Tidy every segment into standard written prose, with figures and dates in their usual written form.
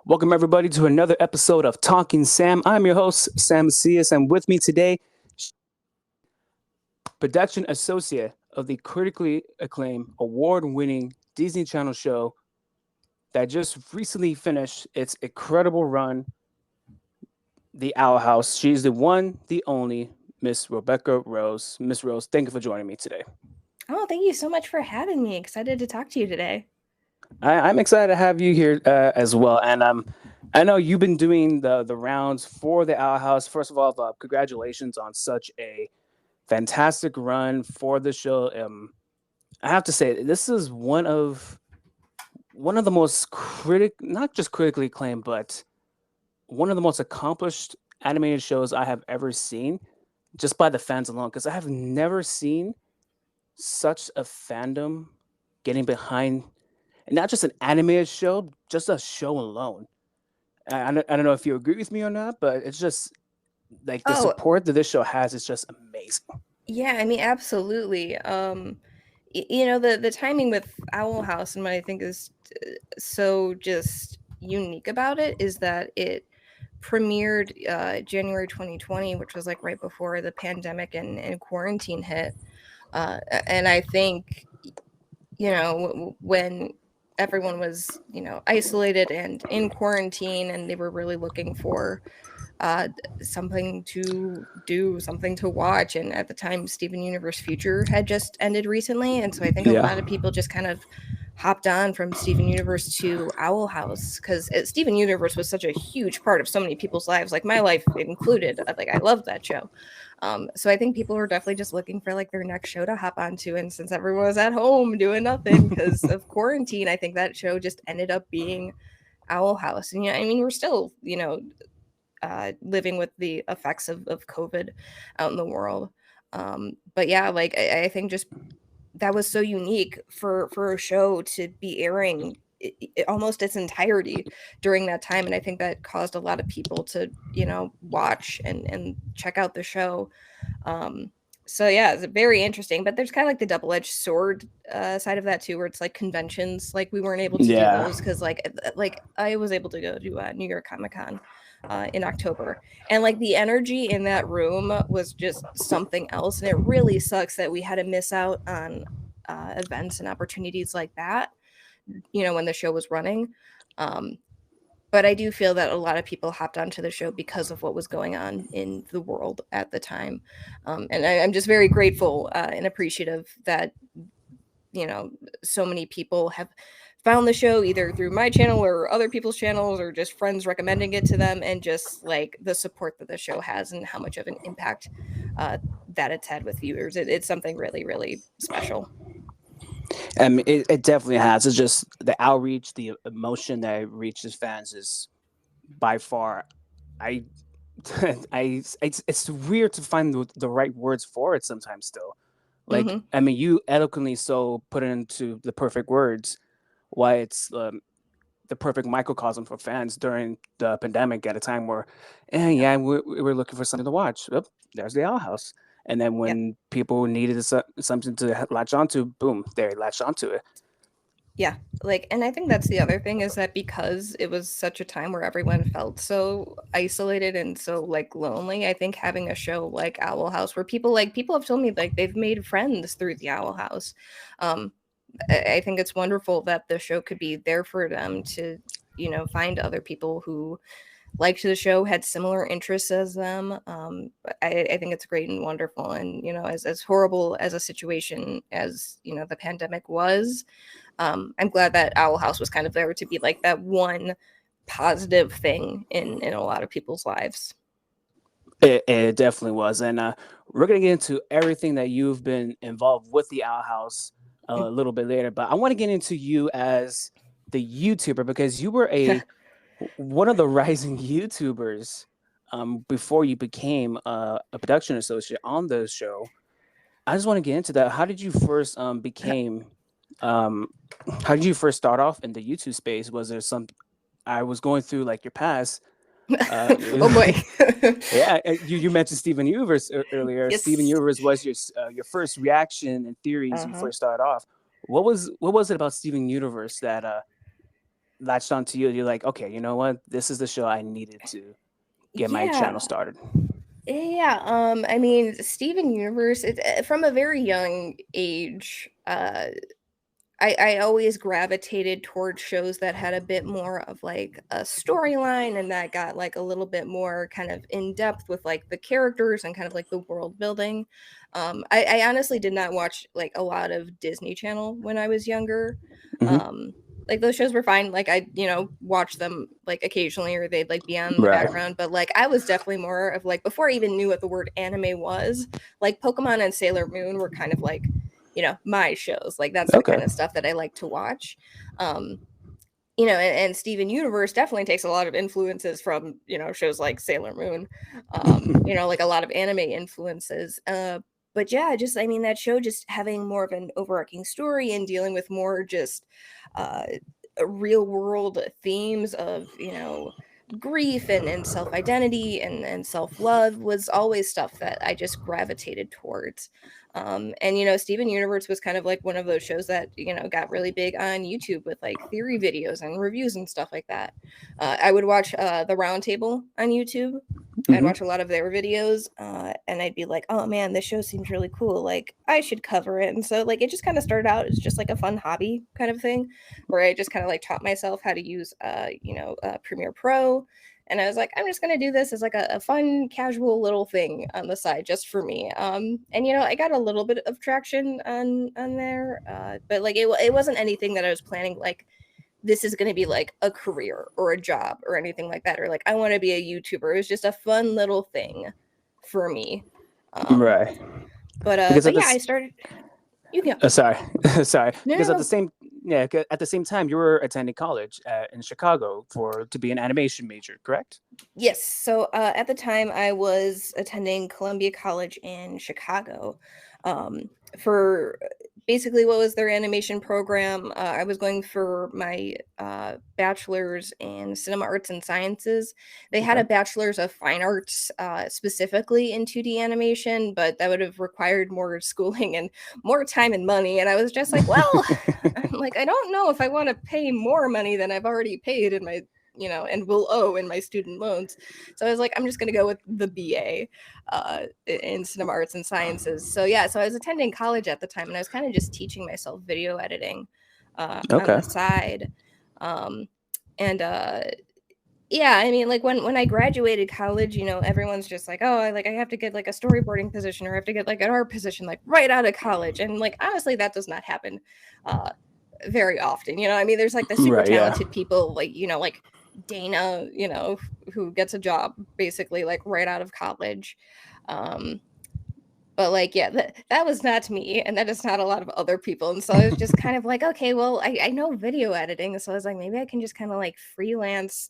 Welcome, everybody, to another episode of Talking Sam. I'm your host, Sam Macias, and with me today, production associate of the critically acclaimed, award winning Disney Channel show that just recently finished its incredible run, The Owl House. She's the one, the only Miss Rebecca Rose. Miss Rose, thank you for joining me today. Oh, thank you so much for having me. Excited to talk to you today. I'm excited to have you here as well. And I know you've been doing the rounds for the Owl House. First of all, congratulations on such a fantastic run for the show. I have to say, this is one of the most not just critically acclaimed, but one of the most accomplished animated shows I have ever seen, just by the fans alone. Because I have never seen such a fandom getting behind, and not just an animated show, just a show alone. I don't know if you agree with me or not, but it's just like the Oh, support that this show has is just amazing. yeah, I mean, absolutely. The timing with Owl House and what I think is so just unique about it is that it premiered January 2020, which was like right before the pandemic and quarantine hit. And I think, when everyone was, isolated and in quarantine and they were really looking for uh, something to do, something to watch. And at the time, Steven Universe Future had just ended recently. And so I think a Yeah, lot of people just kind of hopped on from Steven Universe to Owl House because Steven Universe was such a huge part of so many people's lives, like my life included. Like, I loved that show. So I think people were definitely just looking for like their next show to hop onto. And since everyone was at home doing nothing because of quarantine, I think that show just ended up being Owl House. And I mean, we're still, living with the effects of COVID out in the world. But yeah, like I think just that was so unique for a show to be airing almost its entirety during that time, and I think that caused a lot of people to watch and check out the show. Um, so yeah, it's very interesting. But there's kind of like the double-edged sword side of that too, where it's like conventions, like we weren't able to do yeah. those because like I was able to go to New York Comic Con in October, and like the energy in that room was just something else, and it really sucks that we had to miss out on events and opportunities like that. When the show was running. Um, but I do feel that a lot of people hopped onto the show because of what was going on in the world at the time. And I'm just very grateful and appreciative that, you know, so many people have found the show either through my channel or other people's channels or just friends recommending it to them, and just like the support that the show has and how much of an impact that it's had with viewers. It's something really, really special. It definitely has. It's just the outreach, the emotion that it reaches fans is by far. I, it's weird to find the right words for it sometimes. Still, like Hmm. I mean, you eloquently so put it into the perfect words. Why it's the perfect microcosm for fans during the pandemic at a time where, yeah, we're looking for something to watch. Oop, there's the Owl House. And then Yep. when people needed something to latch onto, boom, they latched onto it. Yeah, like, and I think that's the other thing is that because it was such a time where everyone felt so isolated and so like lonely, I think having a show like Owl House where people have told me like they've made friends through the Owl House. Um, I think it's wonderful that the show could be there for them to, find other people who liked the show, had similar interests as them. I think it's great and wonderful. And, as horrible as a situation as, the pandemic was, I'm glad that Owl House was kind of there to be like that one positive thing in a lot of people's lives. It definitely was. And we're going to get into everything that you've been involved with the Owl House a little bit later. But I want to get into you as the YouTuber because you were one of the rising YouTubers before you became a production associate on the show. I just want to get into that. How did you first um how did you first start off in the YouTube space? Was there some I was going through like your past Oh boy. yeah, you mentioned Steven Universe earlier. Steven Yes. Universe was your first reaction and theories you Uh-huh. first started off. What was it about Steven Universe that latched onto you. You're like, okay, you know what? This is the show I needed to get my channel Yeah. started. Yeah, I mean, Steven Universe, from a very young age, I always gravitated towards shows that had a bit more of like a storyline and that got like a little bit more kind of in depth with like the characters and kind of like the world building. I honestly did not watch like a lot of Disney Channel when I was younger. Hmm. Um, like those shows were fine. Like I, watch them like occasionally or they'd like be on in the Right. background. But like I was definitely more of like before I even knew what the word anime was, like Pokemon and Sailor Moon were kind of like my shows. Like that's the Okay. kind of stuff that I like to watch. Um, and Steven Universe definitely takes a lot of influences from, shows like Sailor Moon, like a lot of anime influences. But yeah, just, I mean, that show just having more of an overarching story and dealing with more just uh, real world themes of, grief and self identity and self love was always stuff that I just gravitated towards. And Steven Universe was kind of like one of those shows that got really big on YouTube with like theory videos and reviews and stuff like that. I would watch the Roundtable on YouTube. I'd Hmm. watch a lot of their videos, and I'd be like, "Oh man, this show seems really cool. Like, I should cover it." And so, like, it just kind of started out as just like a fun hobby kind of thing, where I just kind of like taught myself how to use, Premiere Pro, and I was like, I'm just gonna do this as like a fun, casual little thing on the side just for me. And I got a little bit of traction on there, but like it wasn't anything that I was planning like this is going to be like a career or a job or anything like that, or like I want to be a YouTuber. It was just a fun little thing for me. Um, Right. but Because at yeah, I this, started. You go. sorry, sorry. No, no, Because at the no. same, yeah, at the same time, you were attending college in Chicago to be an animation major, correct? Yes. So at the time, I was attending Columbia College in Chicago for basically what was their animation program. I was going for my bachelor's in cinema arts and sciences. They had Okay. a bachelor's of fine arts specifically in 2D animation, but that would have required more schooling and more time and money. And I was just like, well, I'm like, I don't know if I want to pay more money than I've already paid in my and will owe in my student loans. So I was like, I'm just going to go with the BA in cinema arts and sciences. So yeah, so I was attending college at the time and I was kind of just teaching myself video editing on Okay. the side. Um, and yeah, I mean, like when I graduated college, everyone's just like, oh, I have to get like a storyboarding position or I have to get like an art position like right out of college. And like honestly, that does not happen very often. I mean, there's like the super Right. Yeah. talented people like, like Dana, who gets a job basically like right out of college. Um, but like, yeah, that was not me, and that is not a lot of other people. And so I was just kind of like, okay, well, I know video editing, so I was like, maybe I can just kind of like freelance,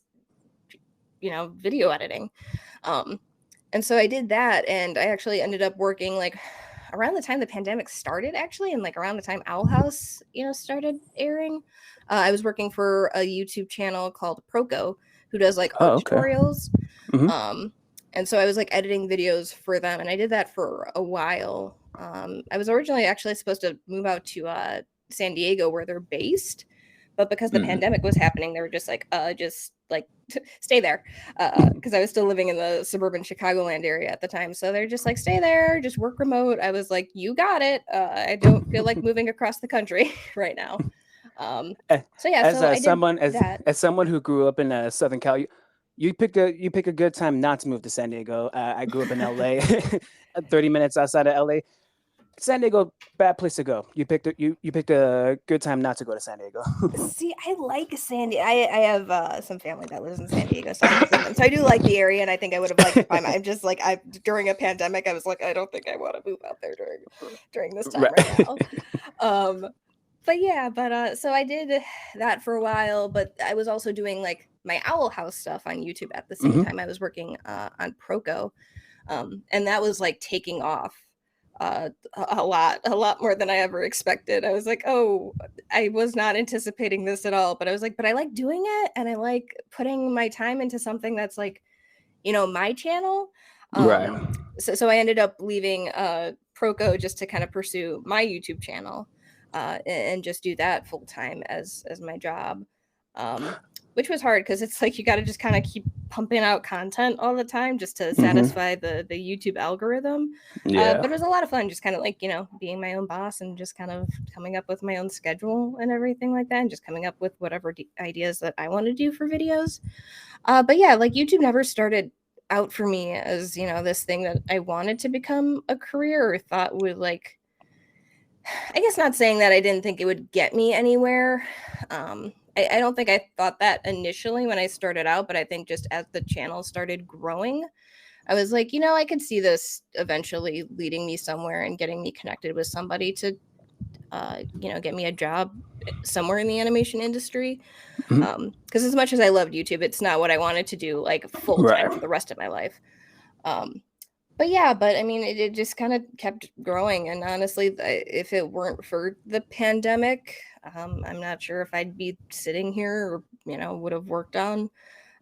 video editing. Um, and so I did that, and I actually ended up working like around the time the pandemic started, actually, and like around the time Owl House, started airing. I was working for a YouTube channel called Proco, who does like Oh, art okay. tutorials. Hmm. Um, and so I was like editing videos for them, and I did that for a while. I was originally actually supposed to move out to San Diego, where they're based, but because the pandemic was happening, they were just like stay there, because I was still living in the suburban Chicagoland area at the time. So they're just like, stay there, just work remote. I was like, you got it. I don't feel like moving across the country right now. Um, A- so yeah, As so I did someone that. as someone who grew up in Southern Cal, you pick a good time not to move to San Diego. I grew up in LA, 30 minutes outside of LA. San Diego, bad place to go. You picked a good time not to go to San Diego. See, I like San Diego. I have some family that lives in San Diego, so I visit them. So I do like the area, and I think I would have liked it fine. I'm just like I during a pandemic, I was like, I don't think I want to move out there during this time right Right. now. Um, but yeah, so I did that for a while, but I was also doing like my Owl House stuff on YouTube at the same Hmm. time. I was working on Proco, and that was like taking off uh, a lot more than I ever expected. I was like, oh, I was not anticipating this at all, but I was like, but I like doing it, and I like putting my time into something that's like, my channel. Right. So I ended up leaving Proco just to kind of pursue my YouTube channel and just do that full time as my job. which was hard because it's like you got to just kind of keep pumping out content all the time just to Hmm. satisfy the YouTube algorithm. Yeah. But it was a lot of fun, just kind of like, being my own boss and just kind of coming up with my own schedule and everything like that, and just coming up with whatever ideas that I want to do for videos. But yeah, like YouTube never started out for me as, this thing that I wanted to become a career or thought would like, I guess not saying that I didn't think it would get me anywhere. I don't think I thought that initially when I started out, but I think just as the channel started growing, I was like, I could see this eventually leading me somewhere and getting me connected with somebody to, get me a job somewhere in the animation industry. Hmm. Because as much as I loved YouTube, it's not what I wanted to do like full time Right. for the rest of my life. Um, but yeah, but I mean, it just kind of kept growing. And honestly, if it weren't for the pandemic, I'm not sure if I'd be sitting here or, would have worked on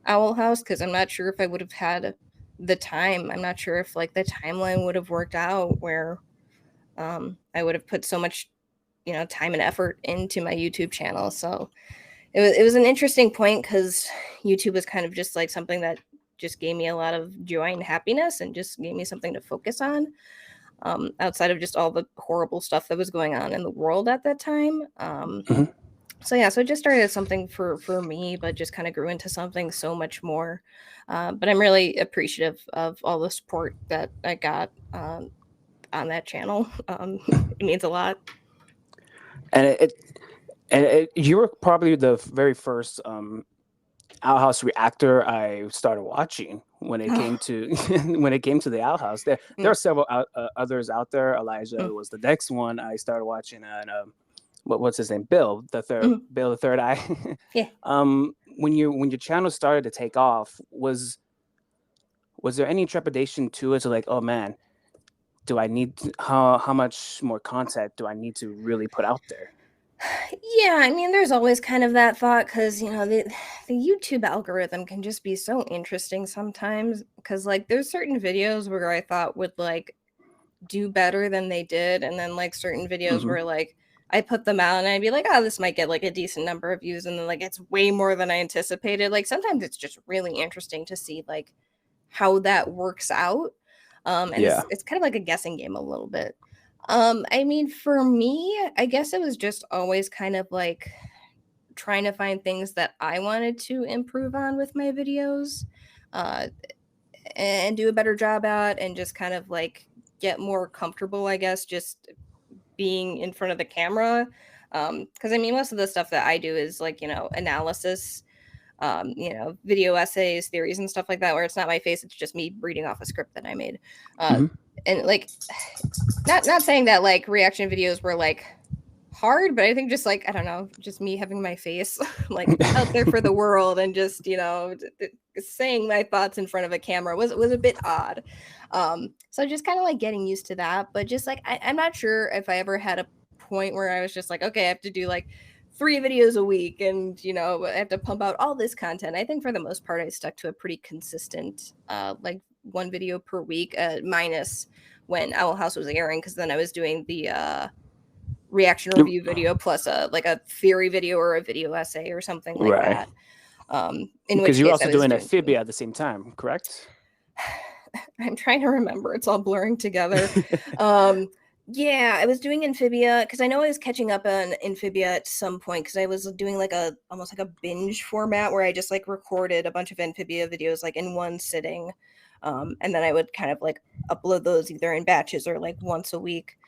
Owl House, because I'm not sure if I would have had the time. I'm not sure if like the timeline would have worked out where I would have put so much, time and effort into my YouTube channel. So it was an interesting point because YouTube was kind of just like something that just gave me a lot of joy and happiness and just gave me something to focus on, outside of just all the horrible stuff that was going on in the world at that time. Hmm. So yeah, so it just started as something for me, but just kind of grew into something so much more. But I'm really appreciative of all the support that I got on that channel. It means a lot. And you were probably the very first Owl House reactor I started watching when it came to when it came to the Owl House. There Mm, are several others out there. Elijah mm, was the next one I started watching, and what's his name? mm. Bill the Third Eye. Yeah. When your channel started to take off, was there any trepidation to it? To like, oh man, do I need how much more content do I need to really put out there? Yeah, I mean, there's always kind of that thought because the YouTube algorithm can just be so interesting sometimes. Because like, there's certain videos where I thought would like do better than they did, and then like certain videos Hmm. where like I put them out and I'd be like, oh, this might get like a decent number of views, and then like it's way more than I anticipated. Like sometimes it's just really interesting to see like how that works out. And Yeah. it's kind of like a guessing game a little bit. I mean, for me, I guess it was just always kind of like trying to find things that I wanted to improve on with my videos, uh, and do a better job at, and just kind of like get more comfortable, I guess, just being in front of the camera. Because I mean, most of the stuff that I do is like, analysis, video essays, theories, and stuff like that, where it's not my face, it's just me reading off a script that I made. Uh, Hmm. and like, not saying that like reaction videos were like hard, but I think just like, I don't know, just me having my face like out there for the world and just, saying my thoughts in front of a camera was a bit odd. So just kind of like getting used to that, but just like I'm not sure if I ever had a point where I was just like, okay, I have to do like 3 videos a week and I have to pump out all this content. I think for the most part I stuck to a pretty consistent like one video per week, minus when Owl House was airing, because then I was doing the reaction review video plus a like a theory video or a video essay or something like Right. that. In Because which you're case I also was doing doing two. amphibia at the same time, correct? I'm trying to remember. It's all blurring together. Um, yeah, I was doing Amphibia because I know I was catching up on Amphibia at some point because I was doing like a almost like a binge format where I just like recorded a bunch of Amphibia videos like in one sitting. And then I would kind of like upload those either in batches or like once a week.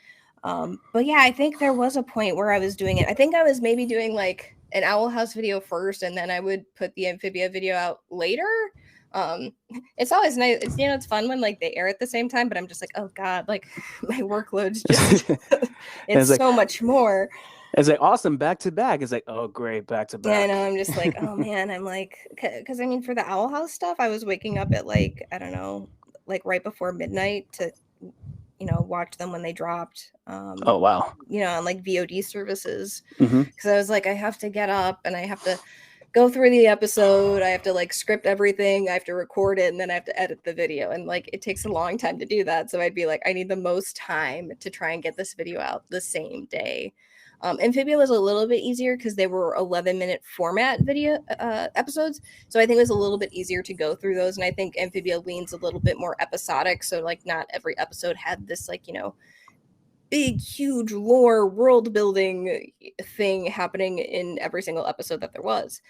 But yeah, I think there was a point where I was doing it. I think I was maybe doing like an Owl House video first, and then I would put the Amphibia video out later. Um, it's always nice. It's fun when like they air at the same time, but I'm just like, oh god, like my workload's just And it's so much more. it's like awesome back to back. It's like, oh great, back to Yeah, I back. know. I'm just like, oh man, I'm like, because I mean, for the Owl House stuff, I was waking up at like, I don't know, like right before midnight to, watch them when they dropped. Oh wow. On like VOD services, Hmm. because I was like, I have to get up and I have to go through the episode. I have to like script everything. I have to record it, and then I have to edit the video. And like, it takes a long time to do that. So I'd be like, I need the most time to try and get this video out the same day. Amphibia was a little bit easier because they were 11-minute format video episodes, so I think it was a little bit easier to go through those. And I think Amphibia leans a little bit more episodic, so like not every episode had this like big huge lore world building thing happening in every single episode that there was.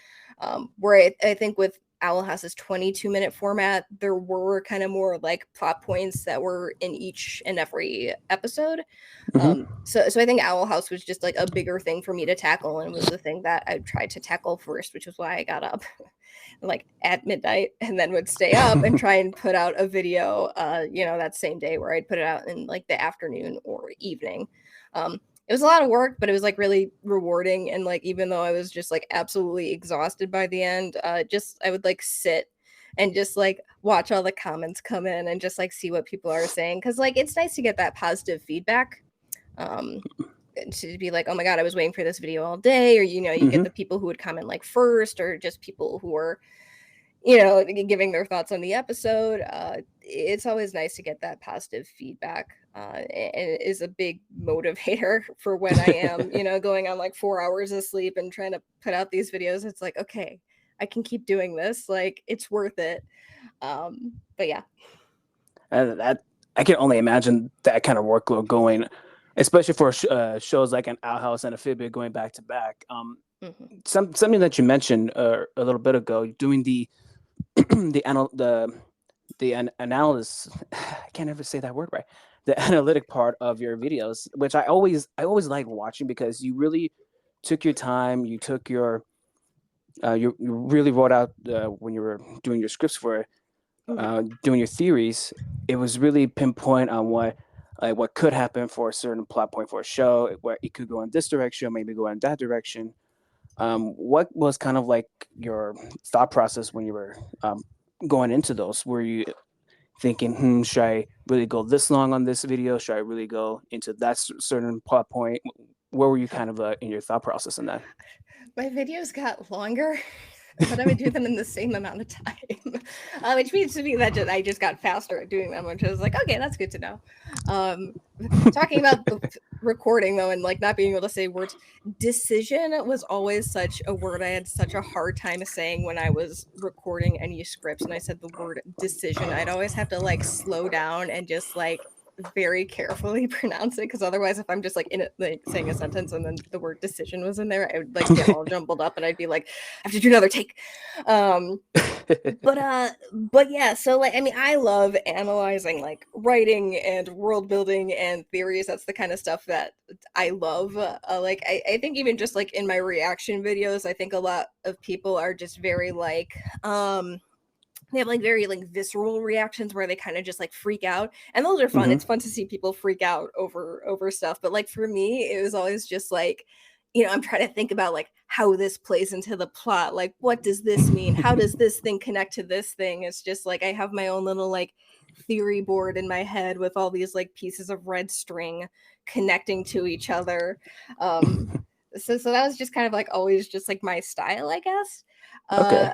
Where I think with Owl House's 22-minute format, there were kind of more like plot points that were in each and every episode. Hmm. So I think Owl House was just like a bigger thing for me to tackle, and was the thing that I tried to tackle first, which was why I got up like at midnight and then would stay up and try and put out a video that same day, where I'd put it out in like the afternoon or evening. It was a lot of work, but it was like really rewarding. And like, even though I was just like absolutely exhausted by the end, I would like sit and just like watch all the comments come in and just like see what people are saying. Cause like, it's nice to get that positive feedback. Um, to be like, oh my God, I was waiting for this video all day. Or, you get Hmm. the people who would comment like first, or just people who are, giving their thoughts on the episode. It's always nice to get that positive feedback. And it is a big motivator for when I am, going on like 4 hours of sleep and trying to put out these videos. It's like, okay, I can keep doing this. Like, it's worth it. But yeah. That I can only imagine that kind of workload going, especially for shows like an Owl House and Amphibia going back to back. Mhm. Something that you mentioned a little bit ago, doing the analysis. I can't ever say that word right. The analytic part of your videos, which I always like watching, because you really took your time. You took your you really wrote out when you were doing your scripts for Mhm. doing your theories. It was really pinpoint on what could happen for a certain plot point for a show, where it could go in this direction, maybe go in that direction. What was kind of like your thought process when you were going into those? Were you thinking, should I really go this long on this video? Should I really go into that certain plot point? Where were you kind of in your thought process in that? My videos got longer, but I would do them in the same amount of time, which means to me that I just got faster at doing them, which I was like, okay, that's good to know. Um, Talking about the recording though, and like not being able to say words, decision was always such a word I had such a hard time saying when I was recording any scripts, and I said the word decision. I'd always have to like slow down and just like very carefully pronounce it, because otherwise, if I'm just like in it like saying a sentence and then the word decision was in there, I would like get all jumbled up and I'd be like, I have to do another take. um but yeah, so like, I mean, I love analyzing like writing and world building and theories. That's the kind of stuff that I love. Like I think even just like in my reaction videos, I think a lot of people are just very like they have like very like visceral reactions where they kind of just like freak out, and those are fun. Hmm. It's fun to see people freak out over stuff, but like for me it was always just like, I'm trying to think about like how this plays into the plot, like what does this mean, how does this thing connect to this thing. It's just like I have my own little like theory board in my head with all these like pieces of red string connecting to each other. um so that was just kind of like always just like my style, I guess. Okay. uh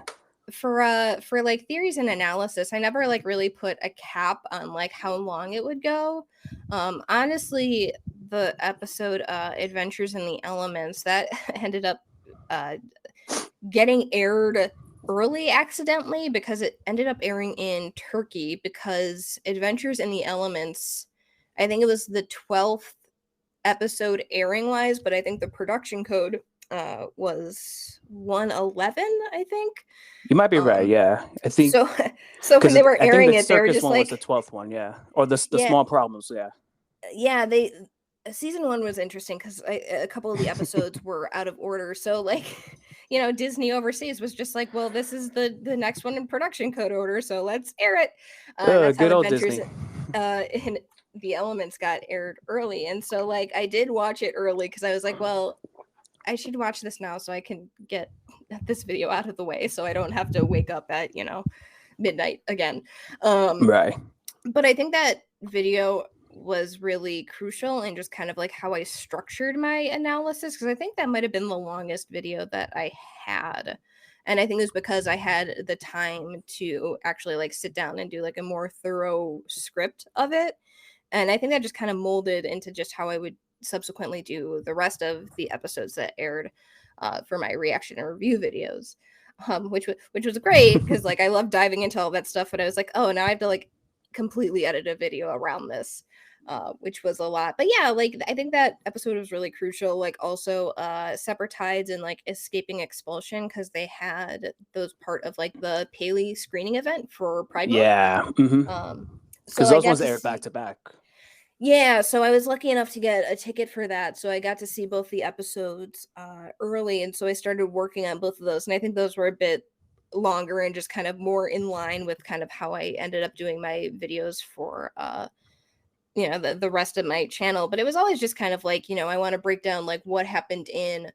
for like theories and analysis, I never like really put a cap on like how long it would go. Honestly, the episode Adventures in the Elements that ended up uh getting aired early accidentally, because it ended up airing in Turkey, because Adventures in the Elements, I think it was the 12th episode airing wise, but I think the production code was 111, I think. You might be right. um Yeah, I think so so when because they were I think airing the it, they were circus just one was the like, 12th one. Yeah, or the yeah, small problems. Yeah. yeah, they season one was interesting because a couple of the episodes were out of order. So like, Disney overseas was just like, well, this is the next one in production code order, so let's air it. And that's how Good old Adventures Disney. in the Elements got aired early. And so like I did watch it early because I was like, well, I should watch this now so I can get this video out of the way, so I don't have to wake up at midnight again. Um, Right. but I think that video was really crucial in just kind of like how I structured my analysis, because I think that might have been the longest video that I had. And I think it was because I had the time to actually like sit down and do like a more thorough script of it. And I think that just kind of molded into just how I would subsequently do the rest of the episodes that aired for my reaction and review videos. Which was great because like I love diving into all that stuff, but I was like, oh, now I have to like completely edit a video around this, which was a lot. But yeah, like I think that episode was really crucial. Like also Separate Tides and like Escaping Expulsion, because they had those part of like the Paley screening event for Pride Month. Yeah. So Because I those got ones to aired back see. to back. Yeah, so I was lucky enough to get a ticket for that. So I got to see both the episodes early. And so I started working on both of those. And I think those were a bit longer and just kind of more in line with kind of how I ended up doing my videos for, the rest of my channel. But it was always just kind of like, I want to break down like what happened in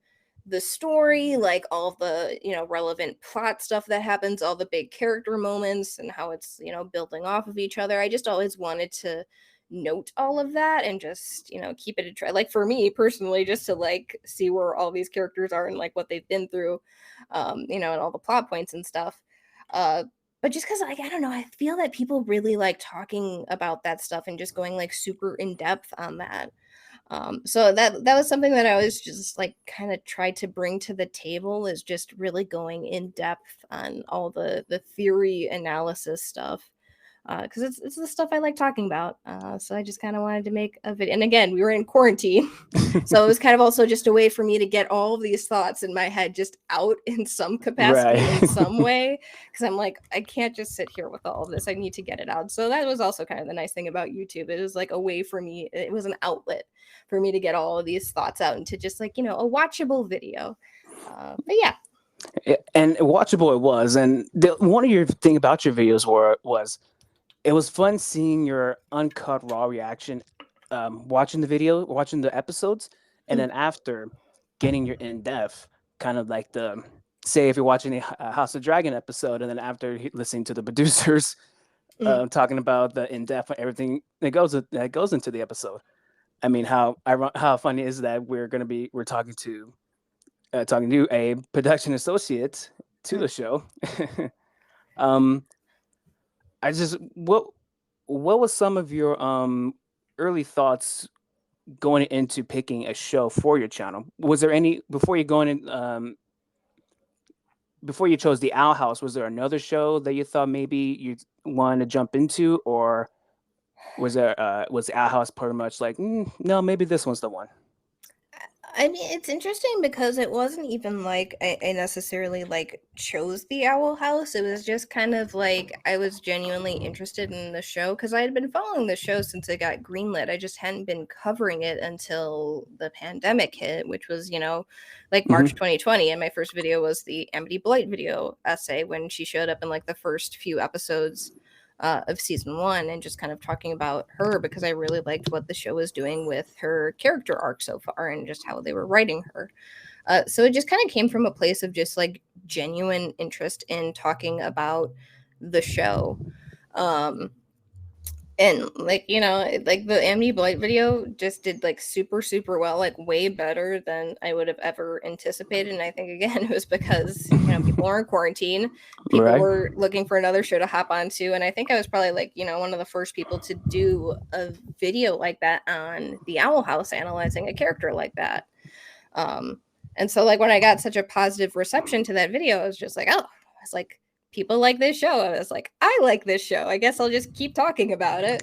the story, like all the, relevant plot stuff that happens, all the big character moments and how it's, building off of each other. I just always wanted to note all of that and just keep it a try, like for me personally, just to like see where all these characters are and like what they've been through, and all the plot points and stuff, but just because like I don't know, I feel that people really like talking about that stuff and just going like super in depth on that. So that was something that I was just like kind of tried to bring to the table, is just really going in depth on all the theory analysis stuff, because it's the stuff I like talking about. So I just kind of wanted to make a video. And again, we were in quarantine, so it was kind of also just a way for me to get all of these thoughts in my head just out in some capacity, Right. in some way, because I'm like, I can't just sit here with all of this. I need to get it out. So that was also kind of the nice thing about YouTube. It was like a way for me. It was an outlet for me to get all of these thoughts out into just like, a watchable video. But yeah. And watchable it was. And one of your thing about your videos was it was fun seeing your uncut raw reaction, watching the video, watching the episodes, and then after getting your in depth, kind of like the say if you're watching a House of Dragon episode, and then after listening to the producers talking about the in depth and everything that goes into the episode. I mean, how funny is that we're talking to a production associate to the show. um, I just what was some of your early thoughts going into picking a show for your channel? Was there any before you chose the Owl House? Was there another show that you thought maybe you wanted to jump into, or was the Owl House pretty much like no, maybe this one's the one? I mean, it's interesting because it wasn't even like I necessarily like chose the Owl House. It was just kind of like I was genuinely interested in the show because I had been following the show since it got greenlit. I just hadn't been covering it until the pandemic hit, which was, like March Mm-hmm. 2020. And my first video was the Amity Blight video essay when she showed up in like the first few episodes of season 1, and just kind of talking about her because I really liked what the show was doing with her character arc so far and just how they were writing her. So it just kind of came from a place of just like genuine interest in talking about the show. And like, like the Amity Blight video just did like super, super well, like way better than I would have ever anticipated. And I think again, it was because, people were in quarantine, people Right. were looking for another show to hop onto. And I think I was probably like, one of the first people to do a video like that on the Owl House, analyzing a character like that. And so like when I got such a positive reception to that video, I was just like, oh, I was like, people like this show. I was like, I like this show. I guess I'll just keep talking about it.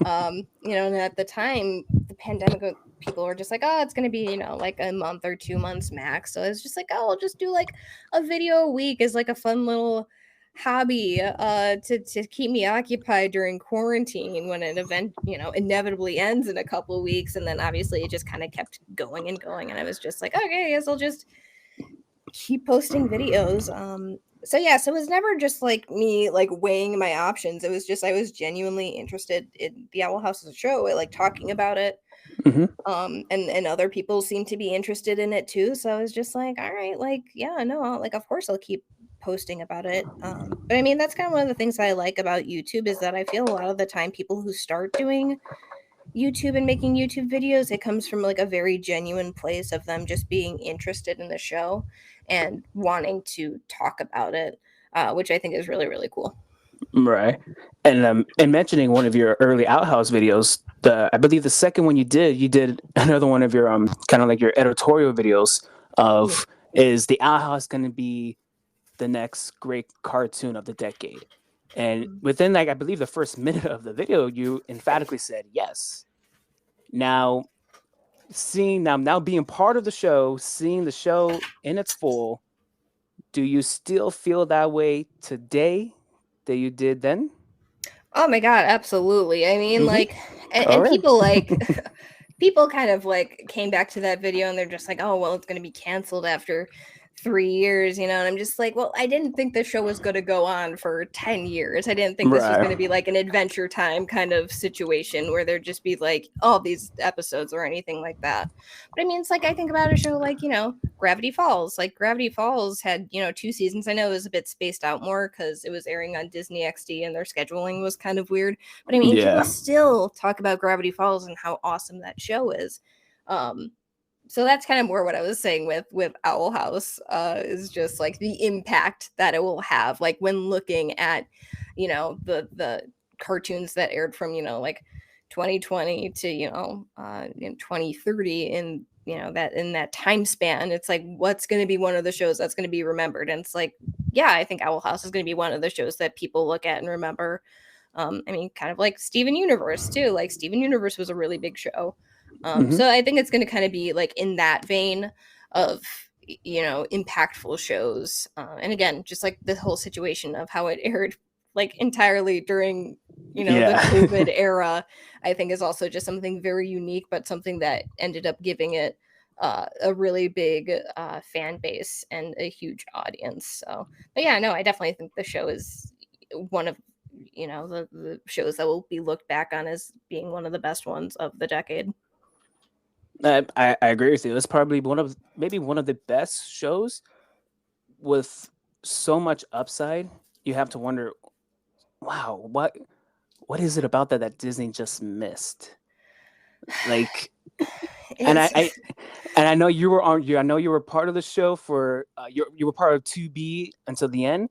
And at the time, the pandemic, people were just like, oh, it's going to be, like a month or 2 months max. So it's just like, oh, I'll just do like a video a week as like a fun little hobby to keep me occupied during quarantine when an event, inevitably ends in a couple of weeks. And then obviously it just kind of kept going and going. And I was just like, okay, I guess I'll just keep posting videos. So it was never just like me like weighing my options. It was just I was genuinely interested in the Owl House as a show. I like talking about it. Mm-hmm. And other people seem to be interested in it too. So I was just like, all right, like, yeah, no, like of course I'll keep posting about it. But I mean that's kind of one of the things that I like about YouTube is that I feel a lot of the time people who start doing YouTube and making YouTube videos, it comes from like a very genuine place of them just being interested in the show and wanting to talk about it, which I think is really, really cool. Right. And mentioning one of your early outhouse videos, I believe the second one you did another one of your kind of like your editorial videos Mm. of is the outhouse going to be the next great cartoon of the decade. And Mm. within like I believe the first minute of the video, you emphatically said yes. Now seeing now being part of the show, seeing the show in its full, do you still feel that way today that you did then? Oh my god, absolutely. I mean, Mm-hmm. like, and All right. people like people kind of like came back to that video and they're just like, oh well, it's going to be canceled after 3 years, you know. And I'm just like, well, I didn't think the show was going to go on for 10 years. I didn't think this was going to Right. be like an Adventure Time kind of situation where there'd just be like all these episodes or anything like that. But I mean, it's like I think about a show like, you know, Gravity Falls. Like Gravity Falls had, you know, 2 seasons. I know it was a bit spaced out more because it was airing on Disney XD and their scheduling was kind of weird. But I mean, people Yeah. still talk about Gravity Falls and how awesome that show is. Um, so that's kind of more what I was saying with Owl House, is just like the impact that it will have, like when looking at, you know, the cartoons that aired from, you know, like 2020 to, you know, in 2030, in, you know, that in that time span. It's like, what's going to be one of the shows that's going to be remembered? And it's like, yeah, I think Owl House is going to be one of the shows that people look at and remember. I mean, kind of like Steven Universe too. Like Steven Universe was a really big show. Mm-hmm. So I think it's going to kind of be like in that vein of, you know, impactful shows. And again, just like the whole situation of how it aired like entirely during, you know, the Yeah. COVID era, I think is also just something very unique, but something that ended up giving it a really big fan base and a huge audience. So, but yeah, no, I definitely think the show is one of, you know, the shows that will be looked back on as being one of the best ones of the decade. I agree with you. It's probably one of maybe one of the best shows with so much upside. You have to wonder, wow, what is it about that Disney just missed? Like, and It's I know you were on. I know you were part of the show for you were part of 2B until the end.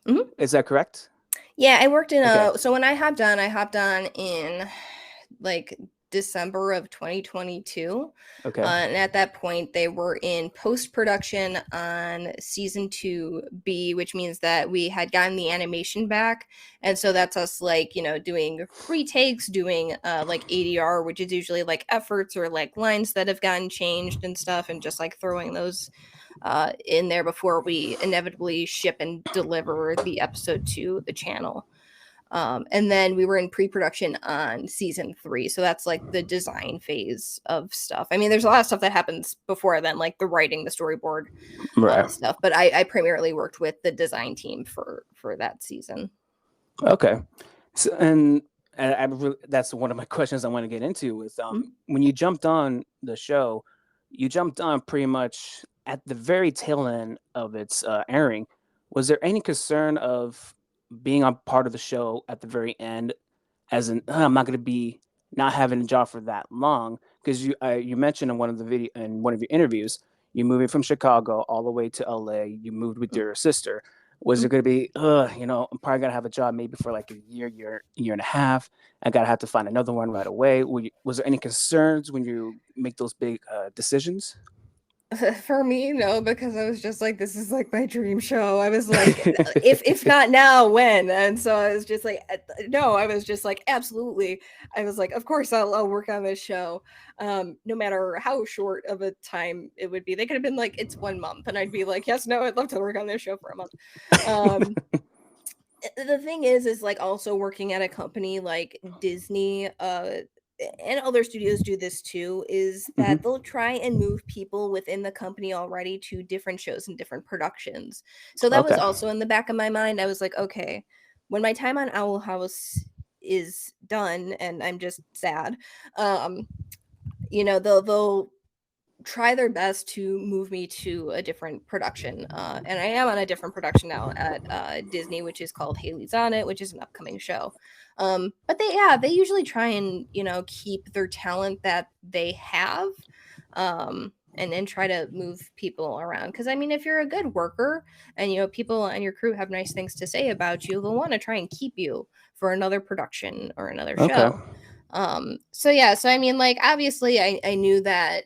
Mhm. Is that correct? Yeah, I worked in Okay. a so when I hopped on in like December of 2022. Okay. And at that point, they were in post production on season 2B, which means that we had gotten the animation back. And so that's us, like, you know, doing retakes, doing like ADR, which is usually like efforts or like lines that have gotten changed and stuff, and just like throwing those in there before we inevitably ship and deliver the episode to the channel. And then we were in pre-production on season 3, so that's like the design phase of stuff. I mean, there's a lot of stuff that happens before then, like the writing, the storyboard Right. stuff. But I primarily worked with the design team for that season. Okay. So, and that's one of my questions I want to get into with Mm. when you jumped on the show, you jumped on pretty much at the very tail end of its airing. Was there any concern of being on part of the show at the very end, as in I'm not going to be not having a job for that long? Because you mentioned in one of the video in one of your interviews, you moving from Chicago all the way to LA. You moved with Mm. your sister. Was Mm. it going to be, you know, I'm probably going to have a job maybe for like a year and a half. I got to have to find another one right away. Was there any concerns when you make those big decisions? For me, no, because I was just like, this is like my dream show. I was like, if not now, when? And so I was just like, no, I was just like, absolutely. I was like, of course I'll work on this show, no matter how short of a time it would be. They could have been like, it's 1 month, and I'd be like, yes, no, I'd love to work on this show for a month. Um, the thing is like also working at a company like Disney, and other studios do this too, is Hmm. that they'll try and move people within the company already to different shows and different productions. So that was Okay. also in the back of my mind. I was like, okay, when my time on Owl House is done and I'm just sad, um, you know, they'll try their best to move me to a different production. And I am on a different production now at Disney, which is called Hailey's on It, which is an upcoming show. But they usually try and, you know, keep their talent that they have. and try to move people around. Because I mean, if you're a good worker and people and your crew have nice things to say about you, they'll want to try and keep you for another production or another Okay. show. So yeah, so I mean, like, obviously I knew that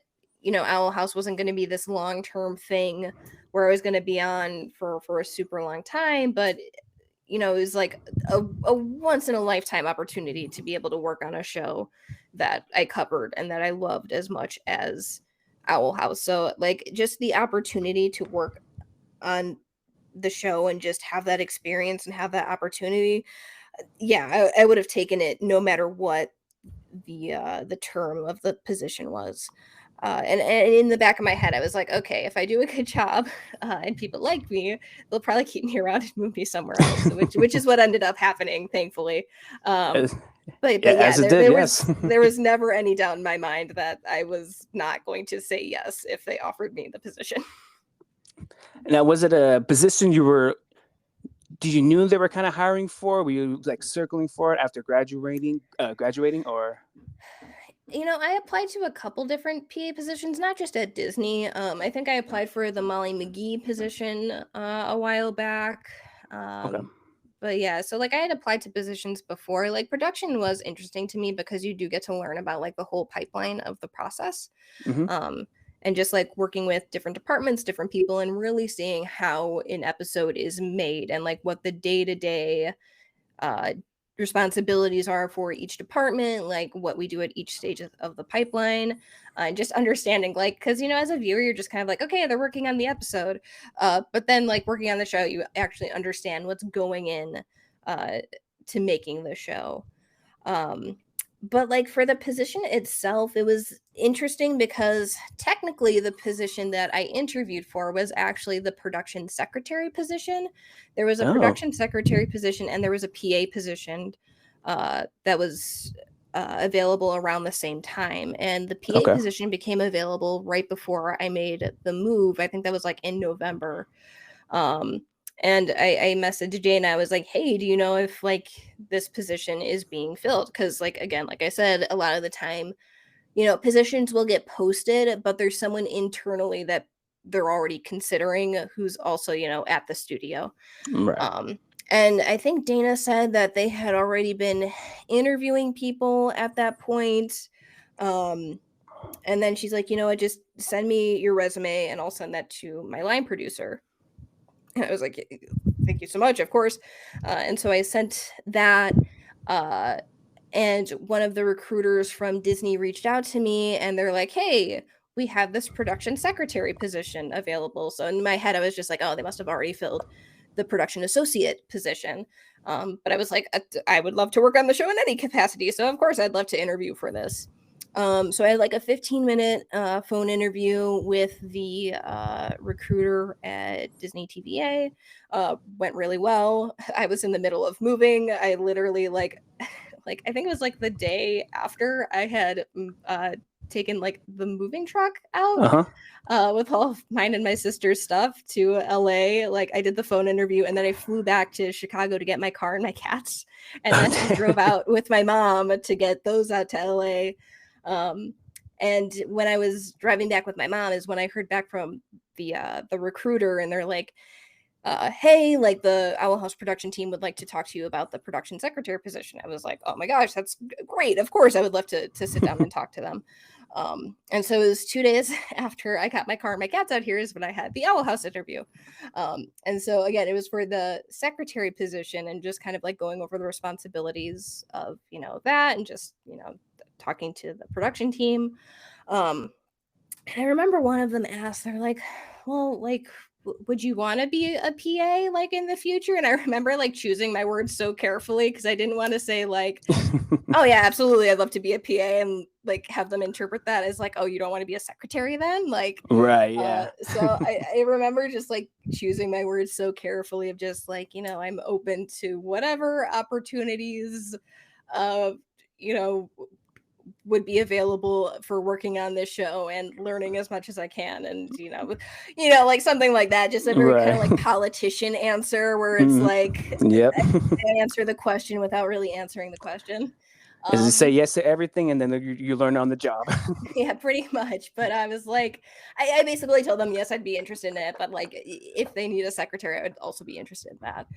Owl House wasn't going to be this long-term thing where I was going to be on for a super long time, but it was like a once in a lifetime opportunity to be able to work on a show that I covered and that I loved as much as Owl House. So like, just the opportunity to work on the show and just have that experience and have that opportunity, yeah, I would have taken it no matter what the term of the position was. And in the back of my head, I was like, okay, if I do a good job and people like me, they'll probably keep me around and move me somewhere else, which is what ended up happening, thankfully. Um, As, but yeah, as it did, there yes. was never any doubt in my mind that I was not going to say yes if they offered me the position. Now, was it a position did you knew they were kind of hiring for? Were you like circling for it after graduating, or? I applied to a couple different PA positions, not just at Disney. I think I applied for the Molly McGee position a while back. Okay. But yeah, so like, I had applied to positions before. Like, production was interesting to me because you do get to learn about like the whole pipeline of the process. Hmm. Um, and just like working with different departments, different people, and really seeing how an episode is made and like what the day-to-day uh, responsibilities are for each department, like what we do at each stage of the pipeline, and just understanding, like, because as a viewer, you're just kind of like, okay, they're working on the episode, but then like working on the show, you actually understand what's going in uh, to making the show. Um, but like, for the position itself, it was interesting because technically the position that I interviewed for was actually the production secretary position. There was a Oh, production secretary position and there was a PA position that was available around the same time. And the PA okay. position became available right before I made the move. I think that was like in November. Um, and I messaged Jane. I was like, "Hey, do you know if like this position is being filled?" Because like, again, like I said, a lot of the time, positions will get posted, but there's someone internally that they're already considering who's also at the studio. Right. Um, and I think Dana said that they had already been interviewing people at that point. Um, and then she's like, just send me your resume and I'll send that to my line producer. And I was like, thank you so much, of course. And so I sent that. Uh, and one of the recruiters from Disney reached out to me and they're like, hey, we have this production secretary position available. So in my head, I was just like, oh, they must have already filled the production associate position. But I was like, I would love to work on the show in any capacity. So of course, I'd love to interview for this. So I had like a 15-minute phone interview with the recruiter at Disney TVA. Went really well. I was in the middle of moving. I literally like I think it was like the day after I had taken like the moving truck out Uh huh. with all of mine and my sister's stuff to LA. Like, I did the phone interview and then I flew back to Chicago to get my car and my cats. And then I drove out with my mom to get those out to LA. Um, and when I was driving back with my mom is when I heard back from the recruiter, and they're like, hey, like, the Owl House production team would like to talk to you about the production secretary position. I was like, oh my gosh, that's great. Of course, I would love to sit down and talk to them. And so it was 2 days after I got my car and my cats out here is when I had the Owl House interview. And so again, it was for the secretary position and just kind of like going over the responsibilities of, that, and just, talking to the production team. And I remember one of them asked, they're like, well, like, would you want to be a PA like in the future? And I remember like choosing my words so carefully because I didn't want to say like, oh yeah, absolutely, I'd love to be a PA, and like have them interpret that as like, oh, you don't want to be a secretary then? Like, Right. Yeah. so I remember just like choosing my words so carefully of just like, I'm open to whatever opportunities, uh, you know, would be available for working on this show and learning as much as I can. And, like something like that, just a very kind of like Right. politician answer where it's Mm. like, Yep. I answer the question without really answering the question. Is it say Um, yes to everything and then you learn on the job? yeah, pretty much. But I was like, I basically told them yes, I'd be interested in it, but like if they need a secretary, I would also be interested in that.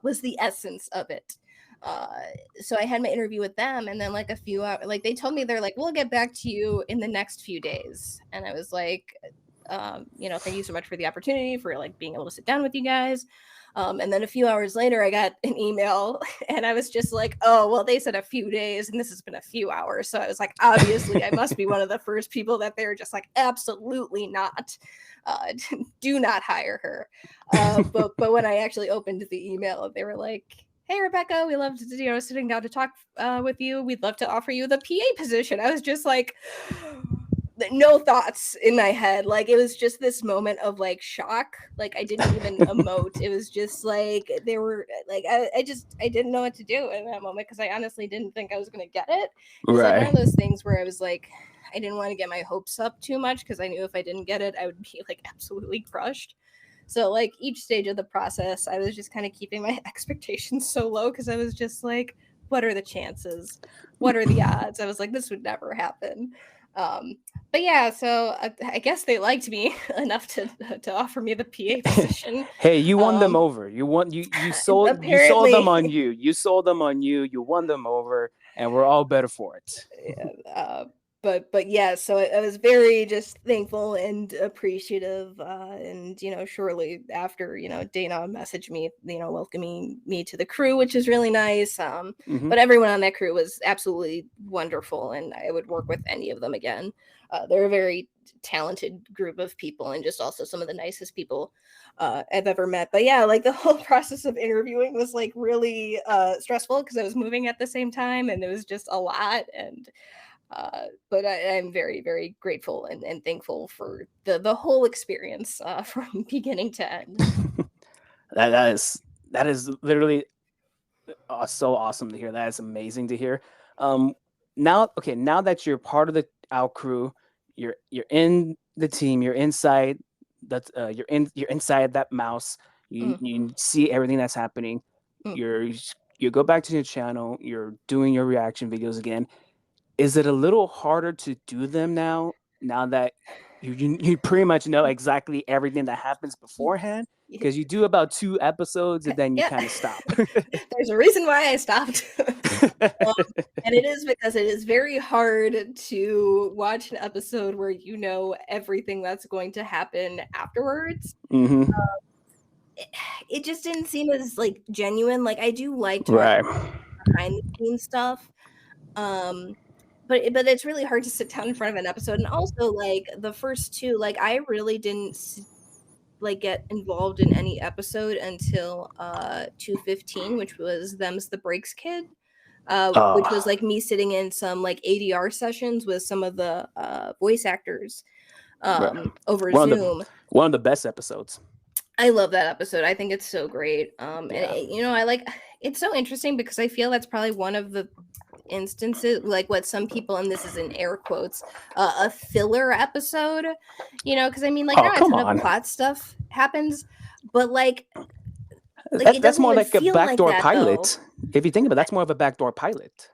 Was the essence of it. Uh, so I had my interview with them, and then like a few hours, like they told me they're like, we'll get back to you in the next few days, and I was like, thank you so much for the opportunity for like being able to sit down with you guys. And then a few hours later, I got an email and I was just like, oh, well, they said a few days and this has been a few hours. So I was like, obviously, I must be one of the first people that they're just like, absolutely not. Uh, do not hire her. But when I actually opened the email, they were like, hey, Rebecca, we loved sitting down to talk with you. We'd love to offer you the PA position. I was just like, no thoughts in my head. Like it was just this moment of like shock. Like I didn't even emote. It was just like they were like I didn't know what to do in that moment because I honestly didn't think I was gonna get it. It was like one Right. of those things where I was like I didn't want to get my hopes up too much because I knew if I didn't get it I would be like absolutely crushed. So like each stage of the process I was just kind of keeping my expectations so low because I was just like what are the chances? What are the odds? I was like this would never happen. Um, but yeah, so I guess they liked me enough to offer me the PA position. Hey, you won them Um, over. You sold them on apparently, you. You sold them on you. You won them over, and we're all better for it. uh, but yeah, so I was very just thankful and appreciative, and shortly after, Dana messaged me, welcoming me to the crew, which is really nice. Hmm. But everyone on that crew was absolutely wonderful, and I would work with any of them again. They're a very talented group of people, and just also some of the nicest people I've ever met. But yeah, like the whole process of interviewing was like really stressful because I was moving at the same time, and it was just a lot. And but I'm very, very grateful and thankful for the whole experience from beginning to end. That is literally so awesome to hear. That is amazing to hear. Um, now that you're part of the our crew, you're in the team. You're inside. You're inside that mouse. You Mm, you see everything that's happening. mm. You're you go back to your channel. You're doing your reaction videos again. Is it a little harder to do them now? Now that you pretty much know exactly everything that happens beforehand, Yeah. because you do about 2 episodes and then you Yeah. kind of stop. There's a reason why I stopped. And it is because it is very hard to watch an episode where you know everything that's going to happen afterwards. Hmm. It just didn't seem as like genuine. Like I do like talking Right. behind the scenes stuff. Um, but it's really hard to sit down in front of an episode. And also like the first two, like I really didn't like get involved in any episode until 215, which was Them's the Breaks Kid. Which was Oh, like me sitting in some like ADR sessions with some of the voice actors right. over One of the Zoom. one of the best episodes. I love that episode. I think it's so great. And Yeah. I like it's so interesting because I feel that's probably one of the instances like what some people, and this is in air quotes, a filler episode, because I mean like Oh, not a come ton of on. plot stuff happens, but like That's it that's doesn't more even like a feel like backdoor that though. pilot. If you think about it, that's more of a backdoor pilot.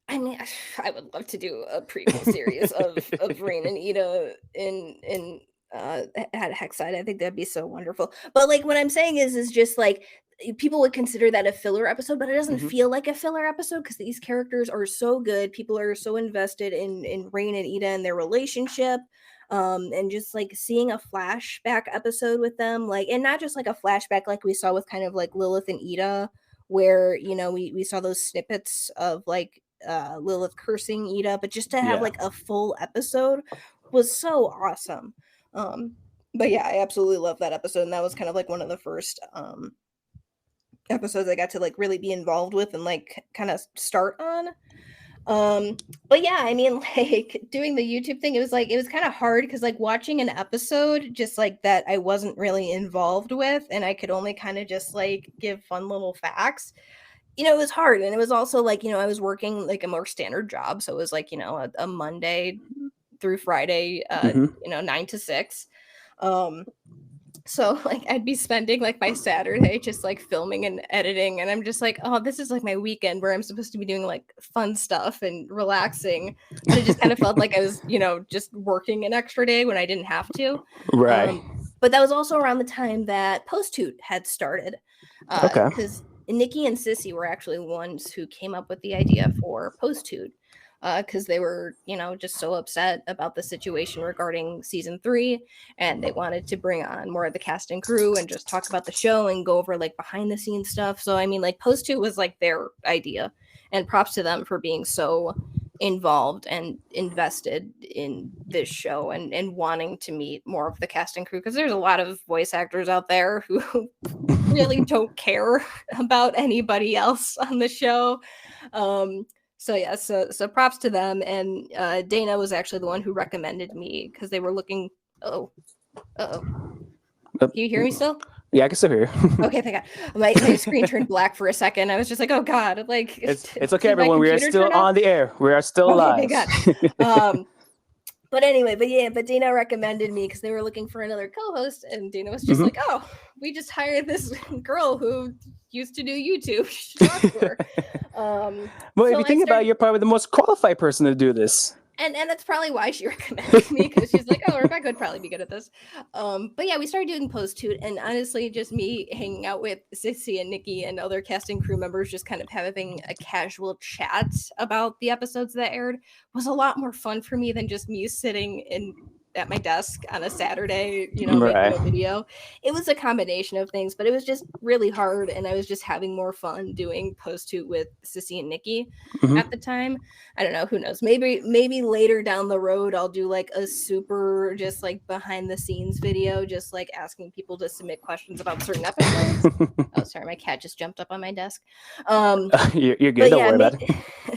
I mean, I would love to do a prequel series of Rain and Ida in at Hexside. I think that'd be so wonderful. But like what I'm saying is just like people would consider that a filler episode, but it doesn't Hmm. feel like a filler episode because these characters are so good. People are so invested in Rain and Ida and their relationship. And just like seeing a flashback episode with them, like, and not just like a flashback like we saw with kind of like Lilith and Ida, where we saw those snippets of like Lilith cursing Ida, but just to have Yeah. like a full episode was so awesome. Um, but yeah, I absolutely love that episode, and that was kind of like one of the first episodes I got to like really be involved with and like kind of start on. But yeah, I mean, like doing the YouTube thing, it was kind of hard because like watching an episode just like that I wasn't really involved with, and I could only kind of just like give fun little facts. It was hard, and it was also like I was working like a more standard job, so it was like a Monday through Friday, Hmm. 9 to 6. Um, So like I'd be spending like my Saturday just like filming and editing, and I'm just like, oh, this is like my weekend where I'm supposed to be doing like fun stuff and relaxing, but it just kind of felt like I was, just working an extra day when I didn't have to. Right. Um, but that was also around the time that Post-hoot had started, Okay. because Nikki and Sissy were actually the ones who came up with the idea for Post-hoot, because they were, just so upset about the situation regarding season 3, and they wanted to bring on more of the cast and crew and just talk about the show and go over like behind the scenes stuff. So I mean, like Post-hoot was like their idea, and props to them for being so involved and invested in this show, and wanting to meet more of the cast and crew, because there's a lot of voice actors out there who really don't care about anybody else on the show. Um, so yeah, so props to them. And Dana was actually the one who recommended me, because they were looking. Oh, oh, Uh, can you hear me still? yeah, I can still hear you. Okay, thank God. My screen turned black for a second. I was just like, oh God, like It's okay, did my everyone. We are computer still turn off? on the air. We are still Okay, alive. thank God. Um, but anyway, but Dana recommended me because they were looking for another co-host, and Dana was just Mhm. like, "Oh, we just hired this girl who used to do YouTube. You should talk to her." Well, if So you I think about it, started, you're probably the most qualified person to do this. and that's probably why she recommended me, because she's like, "Oh, Rebecca would probably be good at this." But yeah, we started doing Post-hoot, and honestly, just me hanging out with Sissy and Nikki and other casting crew members, just kind of having a casual chat about the episodes that aired, was a lot more fun for me than just me sitting in at my desk on a Saturday, making Right. a video. It was a combination of things, but it was just really hard, and I was just having more fun doing Post-hoot with Sissy and Nikki Hmm. at the time. I don't know, who knows. Maybe later down the road I'll do like a super just like behind the scenes video, just like asking people to submit questions about certain episodes. Oh, sorry, my cat just jumped up on my desk. Um You're good. but Don't yeah, worry about it.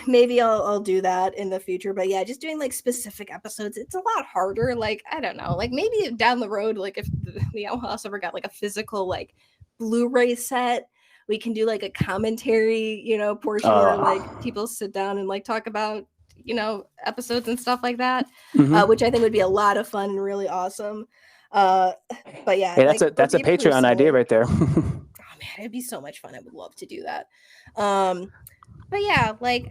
maybe I'll do that in the future. But yeah, just doing like specific episodes, it's a lot harder. Like, I don't know, like maybe down the road, like if the Owl House ever got like a physical like Blu-ray set, we can do like a commentary, portion where like Oh. people sit down and like talk about, episodes and stuff like that, Hmm. which I think would be a lot of fun and really awesome. Uh, but yeah, Hey, like for that's a me Patreon idea personally, right there. oh man, it'd be so much fun. I would love to do that. Um, but yeah, like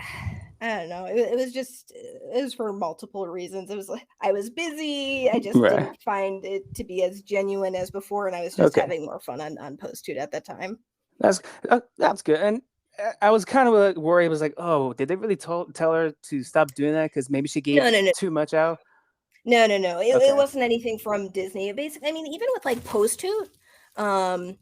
I don't know. It was just it was for multiple reasons. It was like I was busy. I just Right. didn't find it to be as genuine as before, and I was just Okay. having more fun on Post-hoot at that time. That's that's good. And I was kind of like worried. I was like, oh, did they really tell her to stop doing that? Because maybe she No, gave no, no, too much out. no, no, no. It Okay. wasn't anything from Disney. Basically, I mean, even with like Post-hoot, um,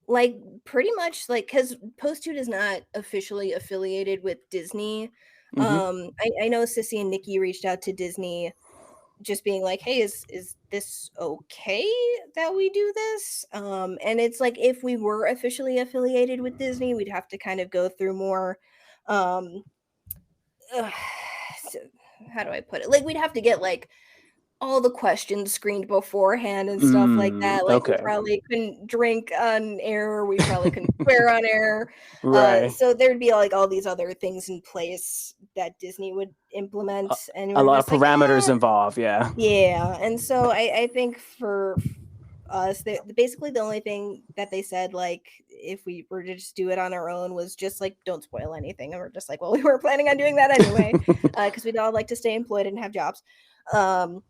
like pretty much like because Post-hoot is not officially affiliated with Disney. Hmm. I know Sissy and Nikki reached out to Disney, just being like, hey, is this okay that we do this? And it's like if we were officially affiliated with Disney, we'd have to kind of go through more um ugh, so how do I put it? Like we'd have to get like all the questions screened beforehand and stuff like that. Like we Okay. probably couldn't drink on air, we probably couldn't swear on air. Right. So there'd be like all these other things in place that Disney would A, implement, and we a were lot of just like, parameters involved. Yeah. yeah. And so I think for us, basically the only thing that they said, like if we were to just do it on our own, was just like don't spoil anything. And we're just like, well, we weren't planning on doing that anyway, because we'd all like to stay employed and have jobs. Um,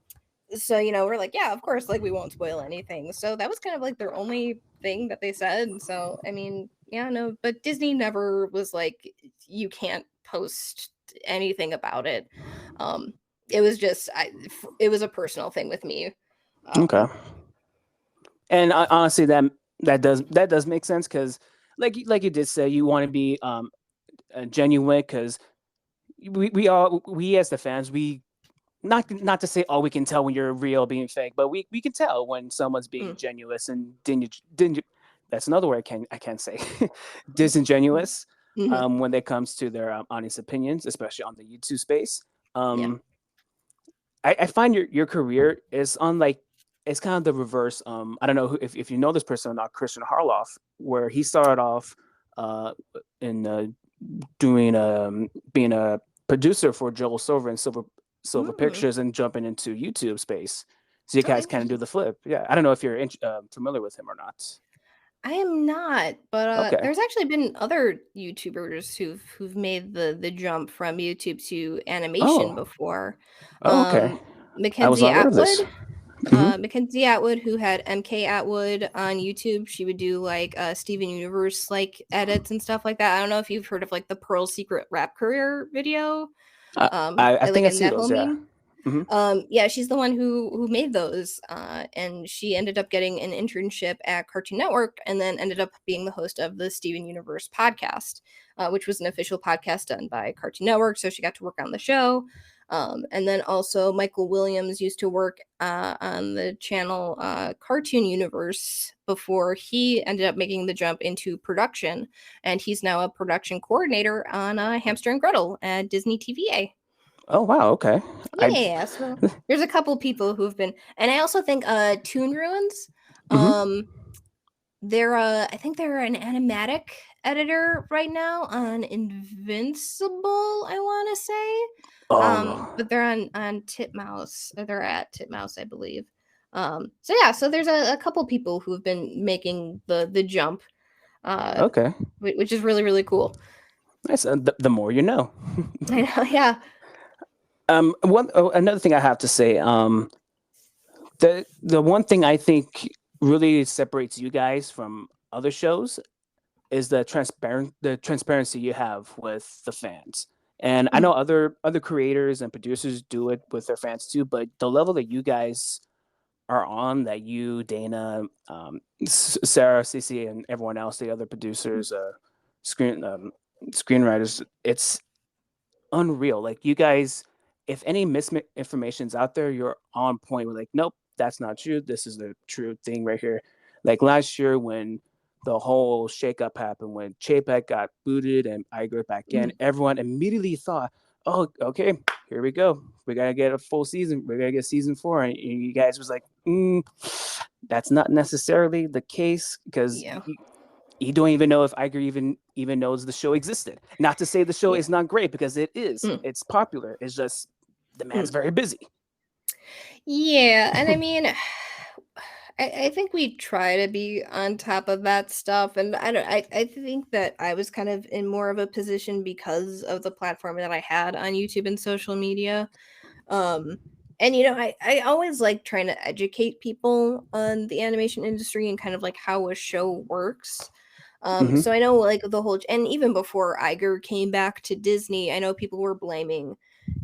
so we're like, yeah, of course, like we won't spoil anything. So that was kind of like their only thing that they said. So I mean, yeah, no, but Disney never was like you can't post anything about it. um it was just it was a personal thing with me. Okay. um And honestly, that does make sense because, like you did say, you want to be genuine because we as the fans, we not to say, oh, we can tell when you're real being fake, but we can tell when someone's being mm, genuine and didn't that's another word I can't say disingenuous mhm, when it comes to their honest opinions, especially on the YouTube space. yeah. Um, I find your career is on like it's kind of the reverse. I don't know if you know this person or not, Christian Harloff, where he started off uh, in doing being a producer for Joel Silver and Silver Mm, Pictures and jumping into YouTube space. So you Oh, guys kind of do the flip. Yeah, I don't know if you're familiar with him or not. I am not, but Okay. there's actually been other YouTubers who've made the jump from YouTube to animation Oh. before. Oh, okay. Um, I was Mackenzie unaware of Atwood, this. Hmm. Mackenzie Atwood, who had MK Atwood on YouTube. She would do like Steven Universe like edits and stuff like that. I don't know if you've heard of like the Pearl Secret rap career video, I, I like think I in see that those. whole Yeah. meme. Hmm. Yeah, she's the one who made those, and she ended up getting an internship at Cartoon Network, and then ended up being the host of the Steven Universe podcast, which was an official podcast done by Cartoon Network. So she got to work on the show. And then also Michael Williams used to work on the channel Cartoon Universe before he ended up making the jump into production, and he's now a production coordinator on Hamster and Gretel at Disney TVA. Oh wow. Okay. I. Yeah, so there's a couple people who've been, and I also think Toon Ruins, Hmm. um they're I think they're an animatic editor right now on Invincible, I want to say. Oh. But they're on Titmouse, or they're at Titmouse, I believe. So yeah, so there's a couple people who've been making the jump, uh Okay. which is really really cool. Nice. The more you know. I know, yeah. Another thing I have to say. The one thing I think really separates you guys from other shows is the transparency you have with the fans. And I know Mhm. other creators and producers do it with their fans too, but the level that you guys are on, that you, Dana, Sarah, Cece, and everyone else, the other producers, screen screenwriters, it's unreal. Like you guys, if any misinformation's out there, you're on point with like, nope, that's not true. This is the true thing right here. Like last year when the whole shakeup happened, when Chapek got booted and Iger back in, Mhm. everyone immediately thought, oh, okay, here we go. We gotta get a full season. We gotta get season 4. And you guys was like, that's not necessarily the case because Yeah. you don't even know if Iger even knows the show existed. Not to say the show Yeah. is not great because it is. Mm. It's popular. It's just the man's Mm. very busy. Yeah, and I mean, I think we try to be on top of that stuff, and I think that I was kind of in more of a position because of the platform that I had on YouTube and social media. Um, and I always like trying to educate people on the animation industry and kind of like how a show works. Hmm. So I know like the whole, and even before Iger came back to Disney, I know people were blaming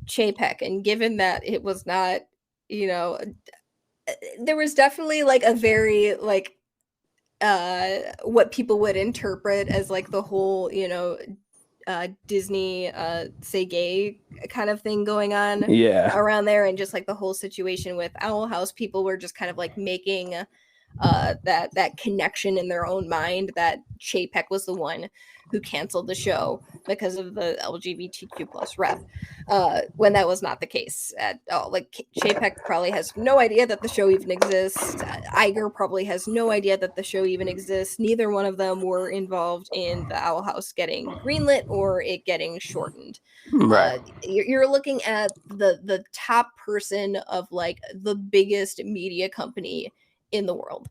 Chapek, and given that it was not, you know, there was definitely like a very like what people would interpret as like the whole, Disney say gay kind of thing going on Yeah. around there, and just like the whole situation with Owl House, people were just kind of like making that connection in their own mind that Chapek was the one who canceled the show because of the LGBTQ plus rep, when that was not the case at all. Like Chapek probably has no idea that the show even exists. Iger probably has no idea that the show even exists. Neither one of them were involved in the Owl House getting greenlit or it getting shortened. Right. You're looking at the top person of like the biggest media company in the world.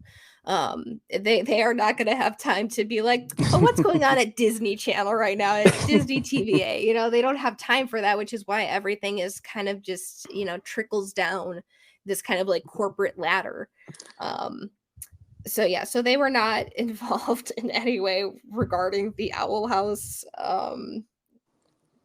They are not going to have time to be like, oh, what's going on at Disney Channel right now, at Disney TVA. They don't have time for that, which is why everything is kind of just trickles down this kind of like corporate ladder. um so yeah, so they were not involved in any way regarding the Owl House.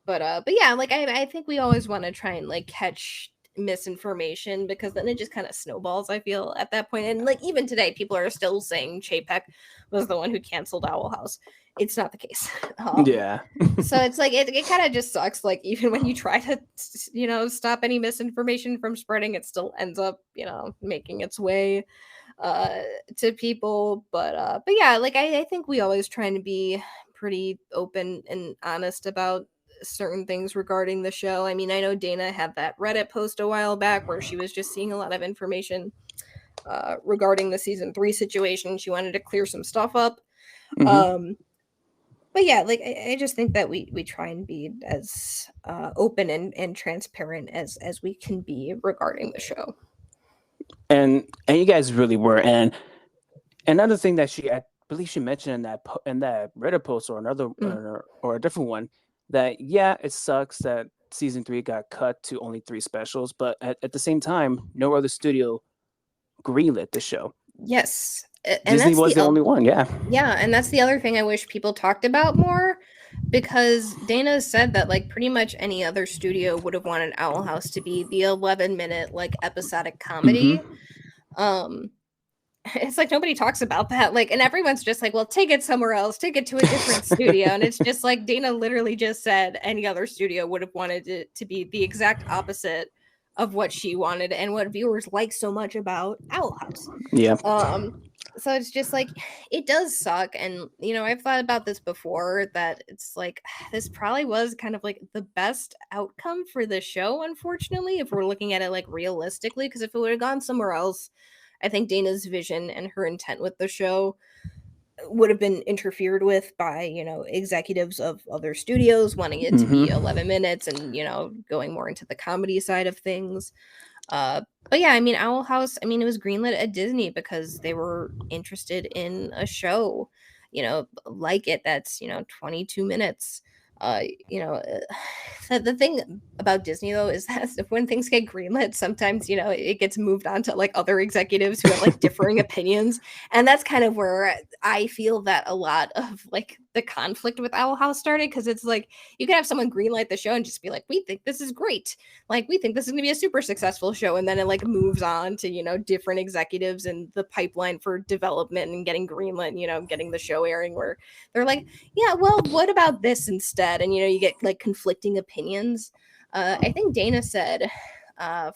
But yeah, like I think we always want to try and like catch misinformation, because then it just kind of snowballs, I feel, at that point. And like even today people are still saying Chapek was the one who canceled Owl House. It's not the case. Yeah. So it's like it kind of just sucks, like even when you try to stop any misinformation from spreading, it still ends up making its way uh to people. But yeah, like I think we always trying to be pretty open and honest about certain things regarding the show. I mean, I know Dana had that Reddit post a while back where she was just seeing a lot of information regarding the season 3 situation. She wanted to clear some stuff up. Hmm. um but yeah, like I just think that we try and be as open and transparent as we can be regarding the show. And you guys really were. And another thing that I believe she mentioned in in that Reddit post or another Mm. or a different one, that yeah, it sucks that season 3 got cut to only 3 specials, but at the same time, no other studio greenlit the show. Yes. And Disney that's was the the only one. Yeah. yeah, and that's the other thing I wish people talked about more, because Dana said that like pretty much any other studio would have wanted Owl House to be the 11-minute like episodic Hmm. comedy. Um it's like nobody talks about that, like, and everyone's just like, well, take it somewhere else, take it to a different studio, and it's just like Dana literally just said any other studio would have wanted it to be the exact opposite of what she wanted and what viewers like so much about Owl House. Yeah. um so it's just like it does suck, and I've thought about this before, that it's like this probably was kind of like the best outcome for the show, unfortunately, if we're looking at it like realistically, because if it would have gone somewhere else, I think Dana's vision and her intent with the show would have been interfered with by, executives of other studios wanting it to be Hmm. 11 minutes and, going more into the comedy side of things. But yeah, I mean, Owl House, I mean, it was greenlit at Disney because they were interested in a show, like it, that's, 22 minutes. Uh, you know, uh, the thing about Disney though is that when things get greenlit, sometimes, it gets moved on to like other executives who have like differing opinions. And that's kind of where I feel that a lot of like the conflict with Owl House started, because it's like you could have someone greenlight the show and just be like, we think this is great, like we think this is going to be a super successful show, and then it like moves on to different executives and the pipeline for development and getting greenlit, getting the show airing, where they're like, yeah, well, what about this instead, and you get like conflicting opinions. I think Dana said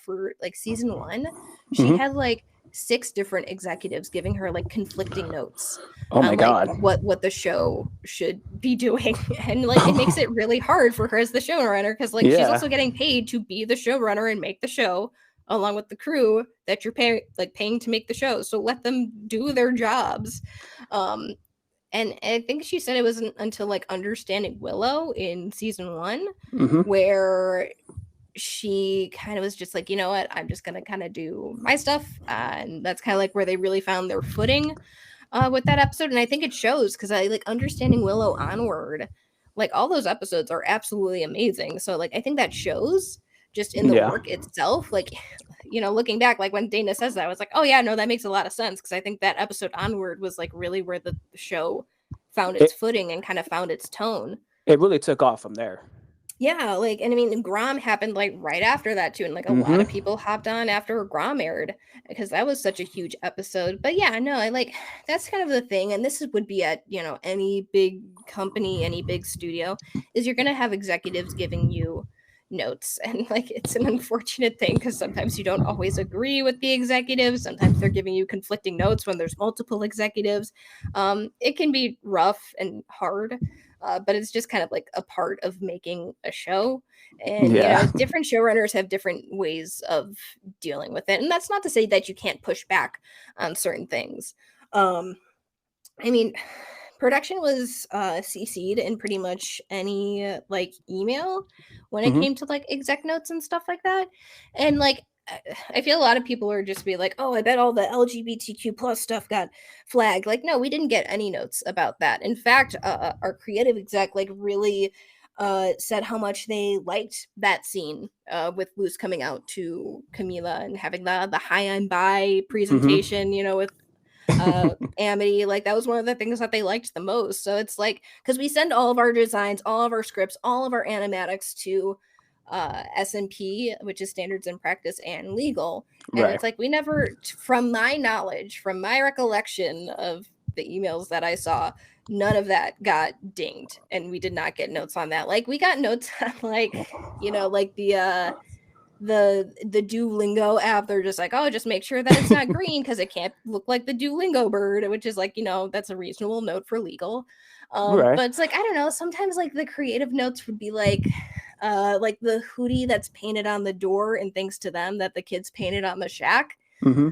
for like season 1 she Hmm. had like 6 different executives giving her like conflicting notes Oh on my like god. what the show should be doing. And like it makes it really hard for her as the showrunner, because like she's Yeah. also getting paid to be the showrunner and make the show along with the crew that you're paying to make the show, so let them do their jobs. um and I think she said it wasn't until like understanding Willow in season 1 Hmm. where she kind of was just like, you know what, I'm just gonna kind of do my stuff, and that's kind of like where they really found their footing with that episode. And I think it shows, because I like understanding Willow onward, like all those episodes are absolutely amazing. So like I think that shows just in the Yeah. work itself. Like, looking back, like when Dana says that, I was like, oh yeah, no, that makes a lot of sense, because I think that episode onward was like really where the show found its It footing and kind of found its tone. it really took off from there. Yeah, like, and I mean, Grom happened like right after that too, and like a lot Hmm. of people hopped on after Grom aired because that was such a huge episode. But yeah, no, I like that's kind of the thing, and would be at any big company, any big studio, is you're gonna have executives giving you notes, and like it's an unfortunate thing because sometimes you don't always agree with the executives. Sometimes they're giving you conflicting notes when there's multiple executives. It can be rough and hard, but it's just kind of like a part of making a show. And, Yeah. different showrunners have different ways of dealing with it. And that's not to say that you can't push back on certain things. Um, I mean, production was CC'd in pretty much any like email when it Hmm. came to like exec notes and stuff like that. And like, I feel a lot of people are just be like, oh, I bet all the LGBTQ plus stuff got flagged. Like, no, we didn't get any notes about that. In fact, our creative exec like really said how much they liked that scene with Luce coming out to Camila and having the high I'm bi Hmm. presentation, with Amity. Like that was one of the things that they liked the most. So it's like, because we send all of our designs, all of our scripts, all of our animatics to S&P, which is standards and practice and legal, and Right. it's like we never, from my knowledge, from my recollection of the emails that I saw, none of that got dinged, and we did not get notes on that. Like we got notes on like like the Duolingo app. They're just like, oh, just make sure that it's not green because it can't look like the Duolingo bird, which is like, that's a reasonable note for legal. Right. But it's like, I don't know, sometimes like the creative notes would be like the hoodie that's painted on the door and thanks to them that the kids painted on the shack. Hmm.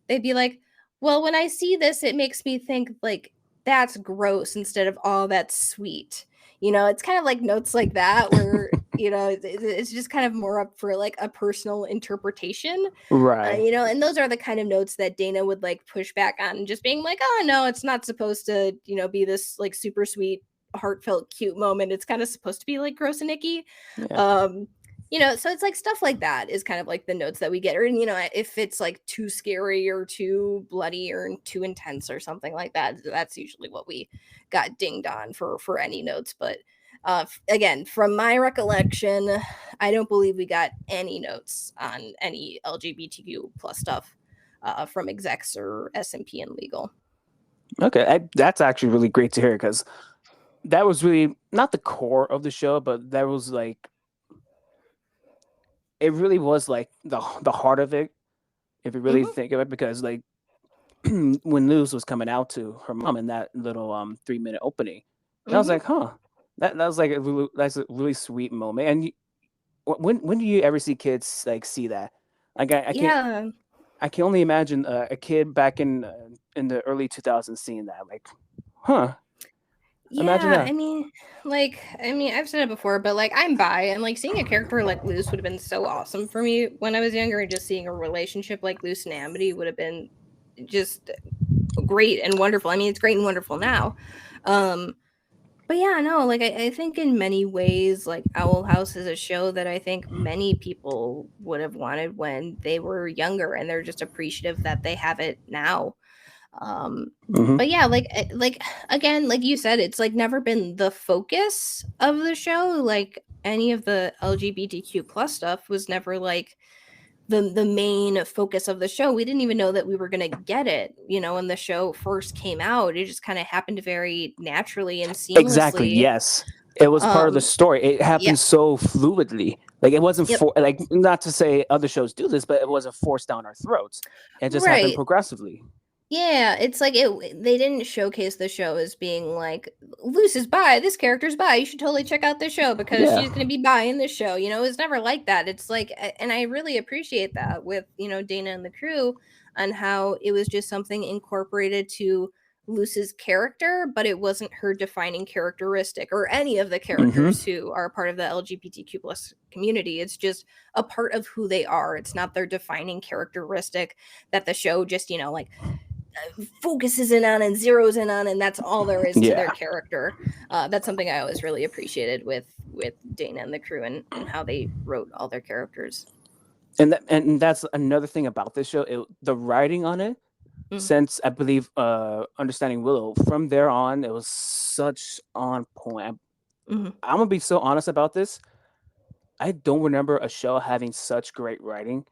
They'd be like, well, when I see this, it makes me think like that's gross instead of, oh, that's sweet. It's kind of like notes like that where it's just kind of more up for like a personal interpretation. Right. And those are the kind of notes that Dana would like push back on, just being like, oh no, it's not supposed to, be this like super sweet, heartfelt, cute moment. It's kind of supposed to be like gross and icky. Yeah. So it's like stuff like that is kind of like the notes that we get. Or, if it's like too scary or too bloody or too intense or something like that, that's usually what we got dinged on for any notes. But again, from my recollection, I don't believe we got any notes on any LGBTQ plus stuff from execs or SMP and legal. Okay, that's actually really great to hear, because that was really not the core of the show, but that was like, it really was like the heart of it, if you really Mm-hmm. think of it, because like when Luz was coming out to her mom in that little 3-minute opening, and I was Mm-hmm. like, huh, that was like that's a really sweet moment. And when do you ever see kids like see that? Like Yeah. I can only imagine a kid back in the early 2000s seeing that. Like, huh, imagine Yeah, that. I've said it before, but like I'm bi, and like seeing a character like Luce would have been so awesome for me when I was younger, and just seeing a relationship like Luce and Amity would have been just great and wonderful. I mean, it's great and wonderful now. Um, but yeah, no, like I think in many ways, like Owl House is a show that I think many people would have wanted when they were younger, and they're just appreciative that they have it now. Um, Hmm. but yeah, like again, like you said, it's like never been the focus of the show. Like any of the LGBTQ plus stuff was never like the main focus of the show. We didn't even know that we were gonna get it, when the show first came out. It just kind of happened very naturally and Exactly. seamlessly. Yes, it was part of the Um, story. It yeah, happened so fluidly. Like it wasn't yep, for like, not to say other shows do this, but it wasn't forced down our throats. It just happened right. progressively. Yeah, it's like they didn't showcase the show as being like Luce is bi, this character's bi. You should totally check out this show because Yeah. she's going to be bi in this show. It's never like that. It's like, and I really appreciate that with Dana and the crew, on how it was just something incorporated to Luce's character, but it wasn't her defining characteristic or any of the Hmm. characters who are part of the LGBTQ plus community. It's just a part of who they are. It's not their defining characteristic that the show just like focuses in on and zeroes in on, and that's all there is to their Yeah. character. That's something I always really appreciated with Dana and the crew, and how they wrote all their characters. And that's another thing about this show. The writing on it, Mm, since I believe Understanding Willow, from there on, it was such on point. mm-hmm. I'm gonna be so honest about this. I don't remember a show having such great writing.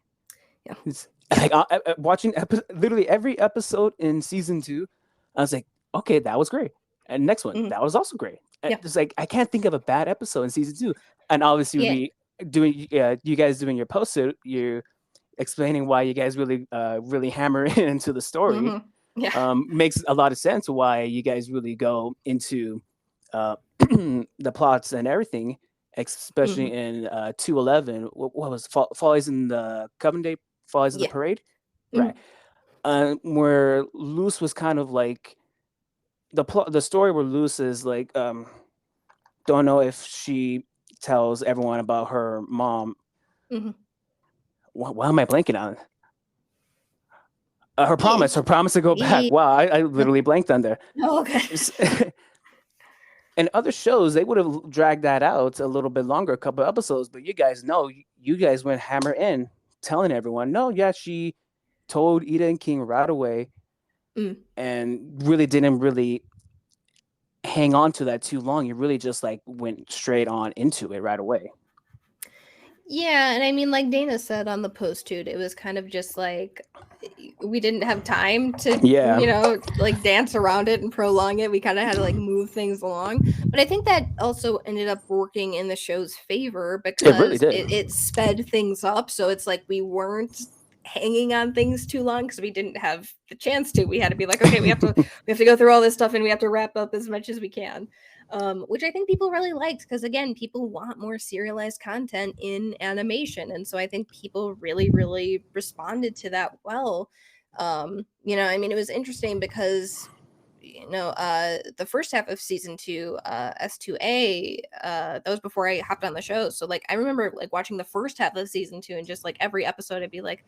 Yeah. It's like watching literally every episode in season 2, I was like, okay, that was great. And next one, Mm-hmm. that was also great. Yeah. It's like I can't think of a bad episode in season 2. And obviously, Yeah. we doing you guys doing your post, you explaining why you guys really hammer into the story, Mm-hmm. Yeah. makes a lot of sense why you guys really go into the plots and everything, especially Mm-hmm. in 211. What was Follies in the Coven Day, Follies in the Yeah. Parade, Mm-hmm. right? Where Luce was kind of like the story where Luce is like, don't know if she tells everyone about her mom. Mm-hmm. Why am I blanking on it? Yeah. Her promise to go back. Yeah. Wow, I literally blanked on there. Oh, okay. And other shows, they would have dragged that out a little bit longer, a couple of episodes. But you guys know, you guys went hammer in, telling everyone, no, yeah, she told Ida and King right away, Mm. and really didn't really hang on to that too long. You really just like went straight on into it right away. Yeah, and I mean, like Dana said on the Post-hoot, it was kind of just like we didn't have time to, Yeah, like dance around it and prolong it. We kind of had to like move things along. But I think that also ended up working in the show's favor it really because did. it sped things up. So it's like we weren't hanging on things too long because we didn't have the chance to. We had to be like, okay, we have to go through all this stuff and we have to wrap up as much as we can. Which I think people really liked because again, people want more serialized content in animation, and so I think people really, really responded to that well. I mean, it was interesting because the first half of season 2, S2A, that was before I hopped on the show. So like I remember like watching the first half of season 2, and just like every episode I'd be like,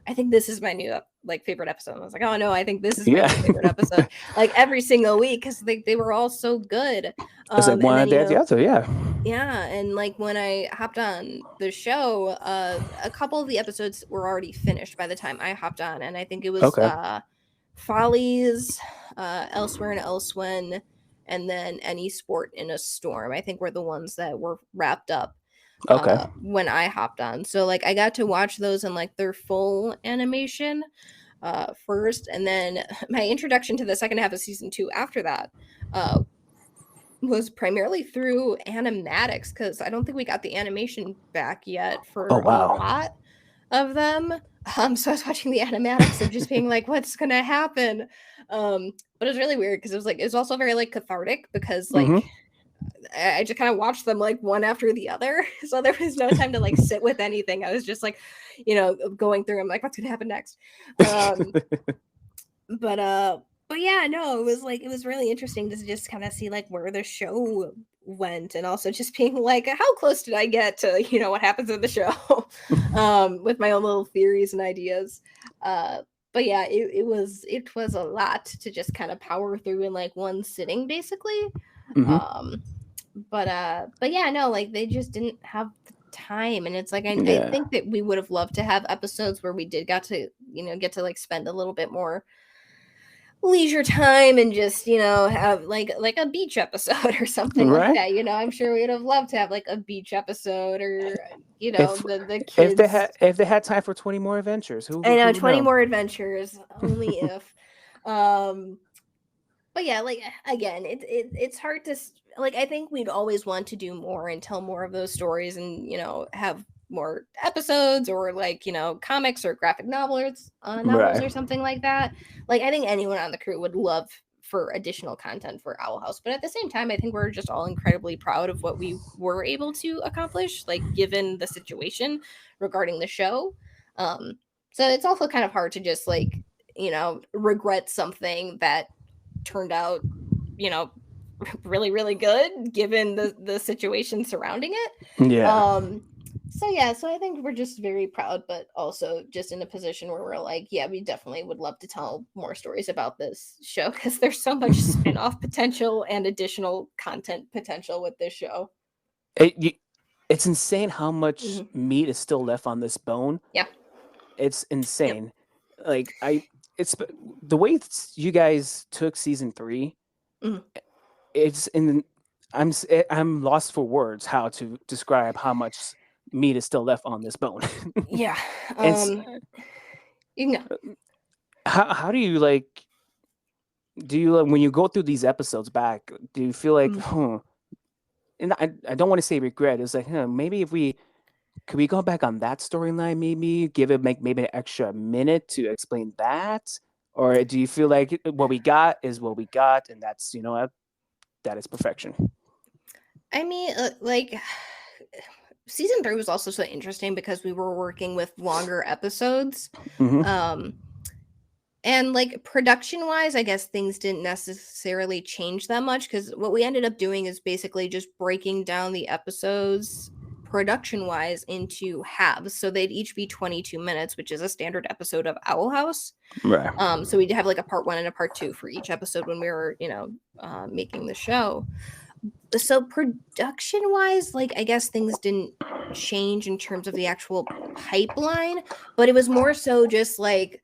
I think this is my new like favorite episode. And I was like, oh no, I think this is my Yeah. new favorite episode. Like every single week, because they were all so good. It's like And one then day at the other. Yeah. yeah, and like when I hopped on the show, a couple of the episodes were already finished by the time I hopped on, and I think it was Okay. Follies, Elsewhere and Elsewhen, and then Any Sport in a Storm. I think were the ones that were wrapped up Okay. when I hopped on. So like I got to watch those in like their full animation first, and then my introduction to the second half of season 2 after that was primarily through animatics, because I don't think we got the animation back yet Oh for a wow. lot of them. So I was watching the animatics of just being like, what's gonna happen? But it was really weird because it was also very like cathartic, because like Mm-hmm. I just kind of watched them like one after the other. So there was no time to like sit with anything. I was just like, going through. I'm like, what's gonna happen next? Um, but yeah, no, it was really interesting to just kind of see like where the show went, and also just being like, how close did I get to what happens in the show, with my own little theories and ideas. But yeah, it was a lot to just kind of power through in like one sitting, basically. Mm-hmm. um but yeah, no, like they just didn't have the time, and it's like I Yeah. think that we would have loved to have episodes where we did got to get to like spend a little bit more leisure time, and just have like a beach episode or something like Right. that. I'm sure we would have loved to have like a beach episode, or If the if they kids. had if they had time for 20 more adventures, I know, who would 20 know? more adventures, only if. um but yeah, like again, it's hard to like, I think we'd always want to do more and tell more of those stories, and have more episodes, or like comics or graphic novels Right. or something like that. Like I think anyone on the crew would love for additional content for Owl House, but at the same time I think we're just all incredibly proud of what we were able to accomplish, like given the situation regarding the show. So it's also kind of hard to just like regret something that turned out, you know, really, really good given the situation surrounding it. Yeah. So yeah, so I think we're just very proud, but also just in a position where we're like, yeah, we definitely would love to tell more stories about this show, because there's so much spin-off potential and additional content potential with this show. It, you, it's insane how much Mhm. meat is still left on this bone. Yeah. It's Yep. insane. Like it's the way you guys took season 3. Mhm. It's in. I'm lost for words how to describe how much meat is still left on this bone. Yeah. It's You can go. how do you like? Do you when you go through these episodes back? Do you feel like, Mhm. And I don't want to say regret. It's like, maybe if we could we go back on that storyline, maybe give it maybe an extra minute to explain that, or do you feel like what we got is what we got, and that's that is perfection? I mean, like season 3 was also so interesting because we were working with longer episodes. Hmm. Um and like production wise, I guess things didn't necessarily change that much, because what we ended up doing is basically just breaking down the episodes production wise into halves. So they'd each be 22 minutes, which is a standard episode of Owl House. Right. So we'd have like a part 1 and a part 2 for each episode when we were, making the show. So production wise, like I guess things didn't change in terms of the actual pipeline, but it was more so just like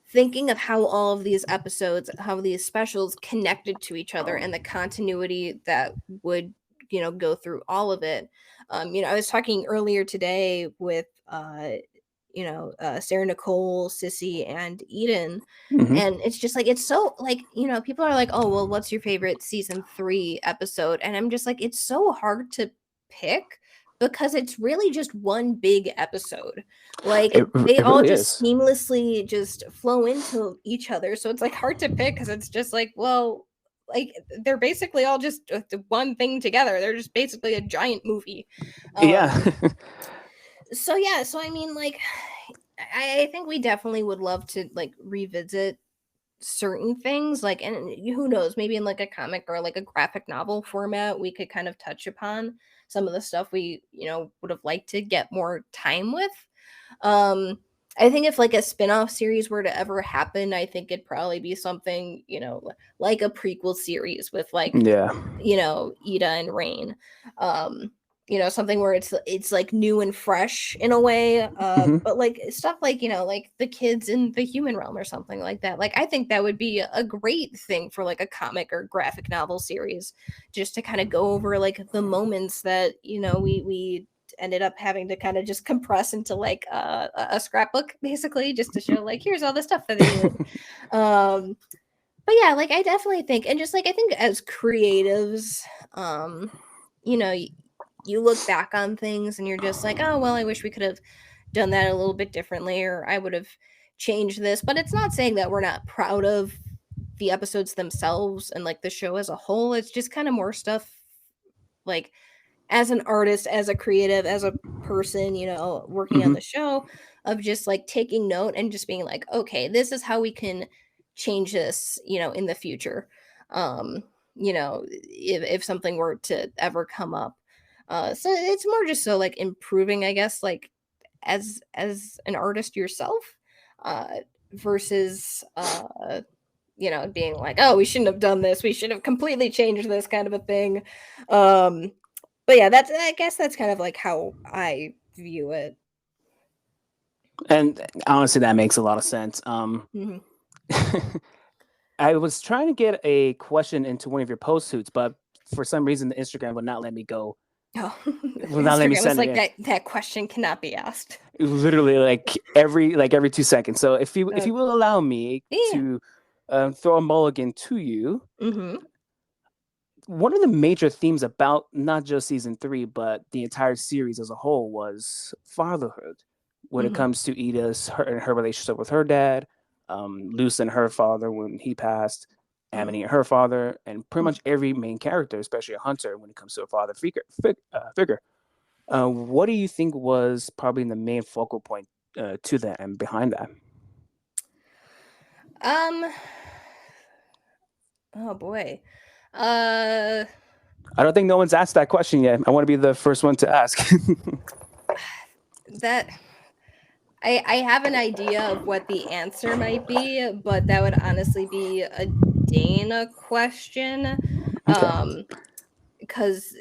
thinking of how all of these episodes, how these specials connected to each other, and the continuity that would go through all of it. I was talking earlier today with Sarah Nicole, Sissy, and Eden. Hmm. And it's just like, it's so like, people are like, oh, well, what's your favorite season 3 episode? And I'm just like, it's so hard to pick, because it's really just one big episode. Like they It all really just is. seamlessly just flow into each other. So it's like hard to pick, because it's just like, well, like they're basically all just one thing together. They're just basically a giant movie. Yeah. Um, so yeah, so I mean, like I think we definitely would love to like revisit certain things, like, and who knows, maybe in like a comic or like a graphic novel format, we could kind of touch upon some of the stuff we, would have liked to get more time with. um I think if like a spin-off series were to ever happen, I think it'd probably be something, like a prequel series with like, Yeah. Ida and Rain. Um, something where it's like new and fresh in a way. Hmm. But like stuff like, like the kids in the human realm or something like that. Like I think that would be a great thing for like a comic or graphic novel series, just to kind of go over like the moments that, we ended up having to kind of just compress into like a scrapbook, basically, just to show like here's all the stuff that they did. um but yeah, like I definitely think, and just like I think as creatives, um, you know, y- you look back on things and you're just like, oh well, I wish we could have done that a little bit differently, or I would have changed this. But it's not saying that we're not proud of the episodes themselves and like the show as a whole. It's just kind of more stuff like as an artist, as a creative, as a person, working on Hmm. the show, of just like taking note and just being like, okay, this is how we can change this, in the future. Um, if something were to ever come up. So it's more just so like improving, I guess, like as an artist yourself, uh, versus being like, oh, we shouldn't have done this, we should have completely changed this kind of a thing. Um, but yeah, I guess that's kind of like how I view it. And honestly, that makes a lot of sense. Hmm. I was trying to get a question into one of your post hoots, but for some reason, the Instagram would not let me go. Oh, Would not let me Instagram was send it like in. that question cannot be asked. It was literally like every 2 seconds. So if Uh, you will allow me yeah. to throw a mulligan to you, Hmm. one of the major themes about not just season three, but the entire series as a whole was fatherhood. When it Hmm. comes to her relationship with her dad, Luce and her father when he passed, Hmm. Amity and her father, and pretty Hmm. much every main character, especially a Hunter, when it comes to a father figure. What do you think was probably the main focal point to that and behind that? Um. Oh boy. Uh. I don't think no one's asked that question yet. I want to be the first one to ask. That I have an idea of what the answer might be, but that would honestly be a Dana question. Okay, Um. Because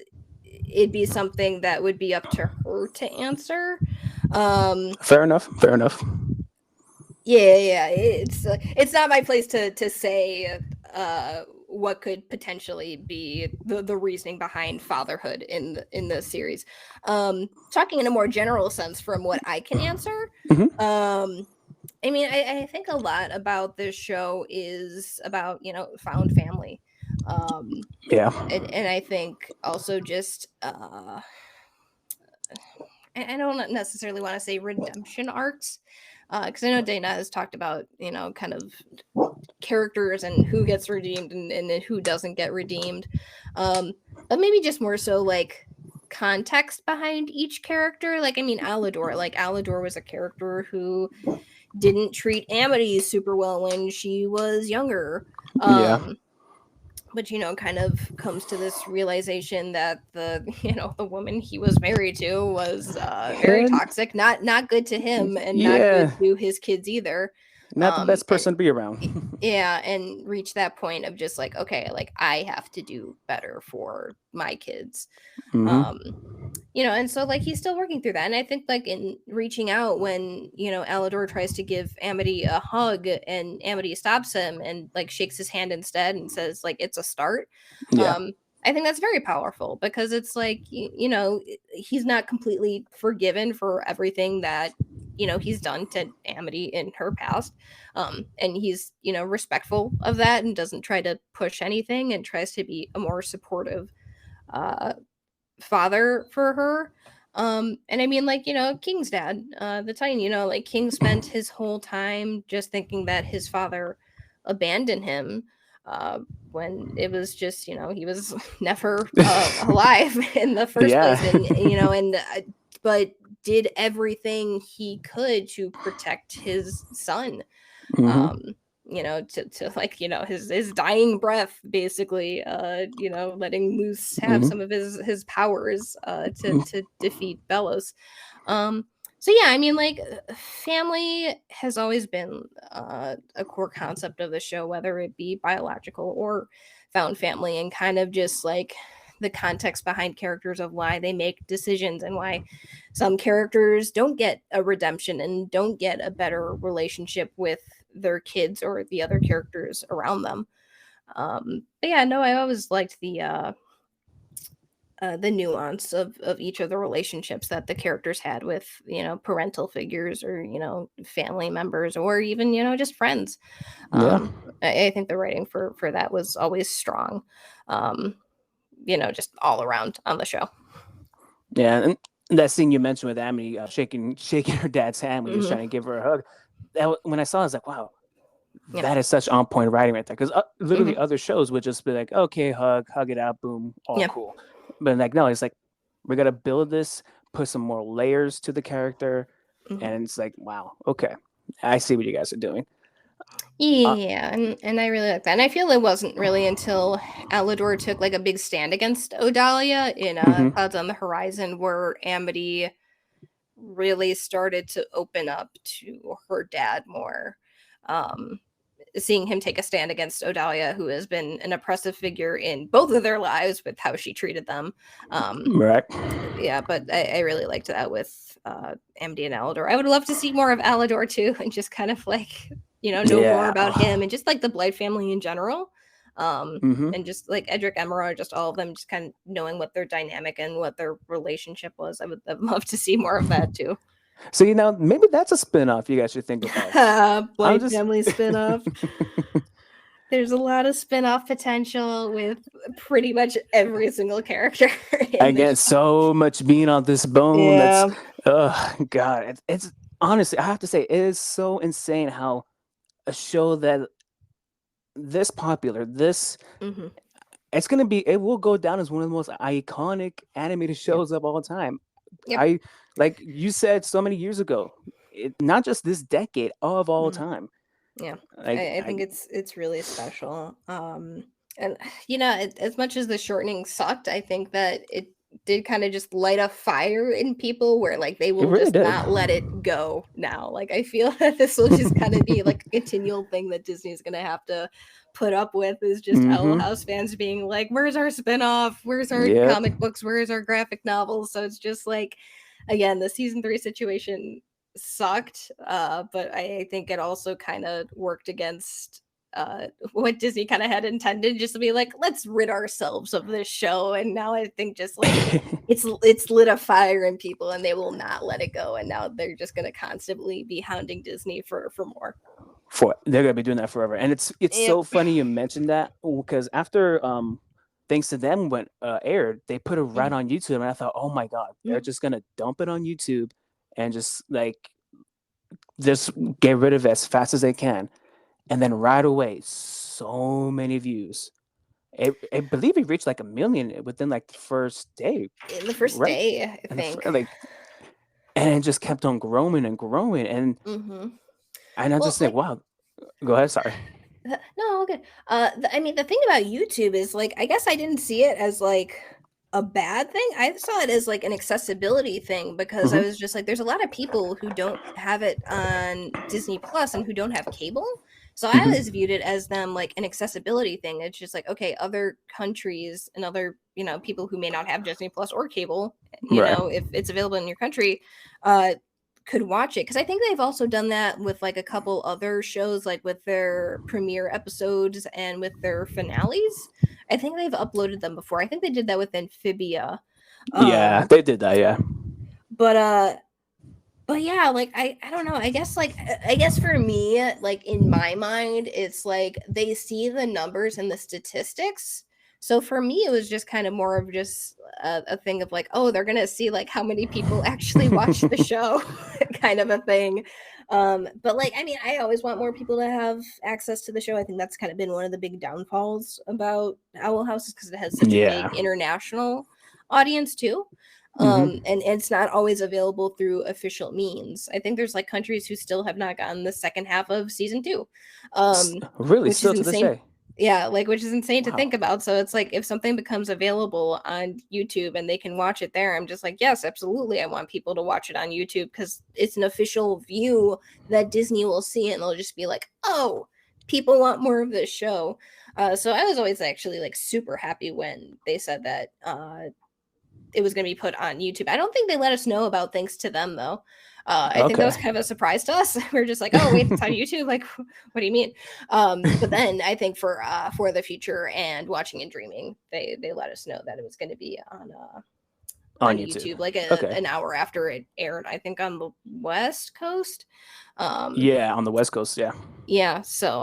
it'd be something that would be up to her to answer. Um, fair enough. Fair enough. yeah, it's not my place to say what could potentially be the reasoning behind fatherhood in the series. Talking in a more general sense from what I can answer. Hmm. Um, I mean, I think a lot about this show is about, found family. Um, Yeah. and I think also just I don't necessarily want to say redemption arcs, because I know Dana has talked about, kind of characters and who gets redeemed and then who doesn't get redeemed. um but maybe just more so like context behind each character. Like, I mean, Alador was a character who didn't treat Amity super well when she was younger. Yeah. um but kind of comes to this realization that the the woman he was married to was very And toxic, not good to him and not good yeah, to his kids either. not the best And person to be around. yeah, and reach that point of just like, okay, like I have to do better for my kids. Hmm. um and so like he's still working through that, and I think like in reaching out when Alador tries to give Amity a hug and Amity stops him and like shakes his hand instead and says like it's a start. Yeah. um I think that's very powerful because it's like he's not completely forgiven for everything that he's done to Amity in her past. And he's respectful of that and doesn't try to push anything and tries to be a more supportive uh father for her. And I mean, like, King's dad, the Titan, like King spent his whole time just thinking that his father abandoned him, uh, when it was just, he was never alive in the first Yeah. place. And, but did everything he could to protect his son. Hmm. Um, to like, his dying breath, basically, letting Moose have Hmm. some of his powers to defeat Bellows. Um, so yeah, I mean, like, family has always been a core concept of the show, whether it be biological or found family, and kind of just like the context behind characters of why they make decisions and why some characters don't get a redemption and don't get a better relationship with their kids or the other characters around them. But yeah, no, I always liked the nuance of each of the relationships that the characters had with parental figures, or family members, or even just friends. Yeah. I think the writing for that was always strong, um, just all around on the show. Yeah. And that scene you mentioned with Amity shaking her dad's hand when he was Hmm. trying to give her a hug. When I saw it, I was like, wow, Yeah. that is such on point writing right there. Because literally Hmm. other shows would just be like, okay, hug it out, boom, all Yeah. cool. But like, no, it's like, we're going to build this, put some more layers to the character. Hmm. And it's like, wow, okay, I see what you guys are doing. Uh, Yeah, and I really like that. And I feel it wasn't really until Alador took like a big stand against Odalia in mhm. Clouds on the Horizon, where Amity really started to open up to her dad more. Um, Seeing him take a stand against Odalia, who has been an oppressive figure in both of their lives with how she treated them. Um, Right. yeah, but I really liked that with MD and Alador. I would love to see more of Alador too, and just kind of like know more Yeah. about him and just like the Blight family in general. Hmm. And just like Edric, Emerald, just all of them, just kind of knowing what their dynamic and what their relationship was. I'd love to see more of that too. So, maybe that's a spin-off you guys should think about. I'm Blight just family spinoff. There's a lot of spin-off potential with pretty much every single character I in the get show. so much being on this bone. That's, Yeah. oh God, it's honestly, I have to say, it is so insane how a show that this popular, this Hmm. it will go down as one of the most iconic animated Yeah. shows of all time. Yep. I like you said so many years ago, not just this decade, of all Mhm. time. Yeah. Like I I think it's really special. And as much as the shortening sucked, I think that it did kind of just light a fire in people where like they It will really just did. not let it go now. Like I feel that this will just kind of be like a continual thing that Disney's gonna have to put up with, is just Owl Hmm. House fans being like, where's our spinoff? Where's our Yep. comic books? Where's our graphic novels? So it's just like, again, the season 3 situation sucked, but I think it also kind of worked against what Disney kind of had intended, just to be like, let's rid ourselves of this show. And now I think just like it's lit a fire in people, and they will not let it go. And now they're just going to constantly be hounding Disney for more. They're gonna be doing that forever, and it's Yep. so funny you mentioned that because after thanks to them went aired, they put it right Mhm. on YouTube, and I thought, oh my god, they're Mhm. just gonna dump it on YouTube and just get rid of it as fast as they can, and then right away, so many views. I believe it reached like 1 million within like the first day, In the first right? day, I And think. and it just kept on growing and growing, Hmm. and I Well, just think, like, wow. Go ahead, sorry. no, okay. I mean, the thing about YouTube is like, I guess I didn't see it as like a bad thing. I saw it as like an accessibility thing, because I Hmm. was just like, there's a lot of people who don't have it on Disney Plus and who don't have cable. So I Hmm. always viewed it as them like an accessibility thing. It's just like, okay, other countries and other, people who may not have Disney Plus or cable, Right. if it's available in your country, uh, could watch it, because I think they've also done that with like a couple other shows, like with their premiere episodes and with their finales. I think they've uploaded them before. I think they did that with Amphibia. Yeah, Um, they did that. Yeah. but yeah, like I don't know. I guess for me, like in my mind, it's like they see the numbers and the statistics. So for me, it was just kind of more of just a thing of like, oh, they're gonna see like how many people actually watch the show, kind of a thing. But like, I mean, I always want more people to have access to the show. I think that's kind of been one of the big downfalls about Owl House, is because it has such a big Yeah. international audience too. Hmm. And it's not always available through official means. I think there's like countries who still have not gotten the second half of season 2, Really, which is still to this insane. day. Yeah, like, which is insane to think Wow. about. So it's like if something becomes available on YouTube and they can watch it there, I'm just like, yes, absolutely. I want people to watch it on YouTube because it's an official view that Disney will see and they'll just be like, oh, people want more of this show. So I was always actually like super happy when they said that it was going to be put on YouTube. I don't think they let us know about thanks to them though. I think that was Okay. kind of a surprise to us. We are just like, oh wait, it's on YouTube. Like, what do you mean? But then I think for the future and watching and dreaming, they let us know that it was going to be On on YouTube. YouTube like Okay. an hour after it aired. I think on the West Coast. Um, Yeah, on the West Coast. Yeah. yeah, so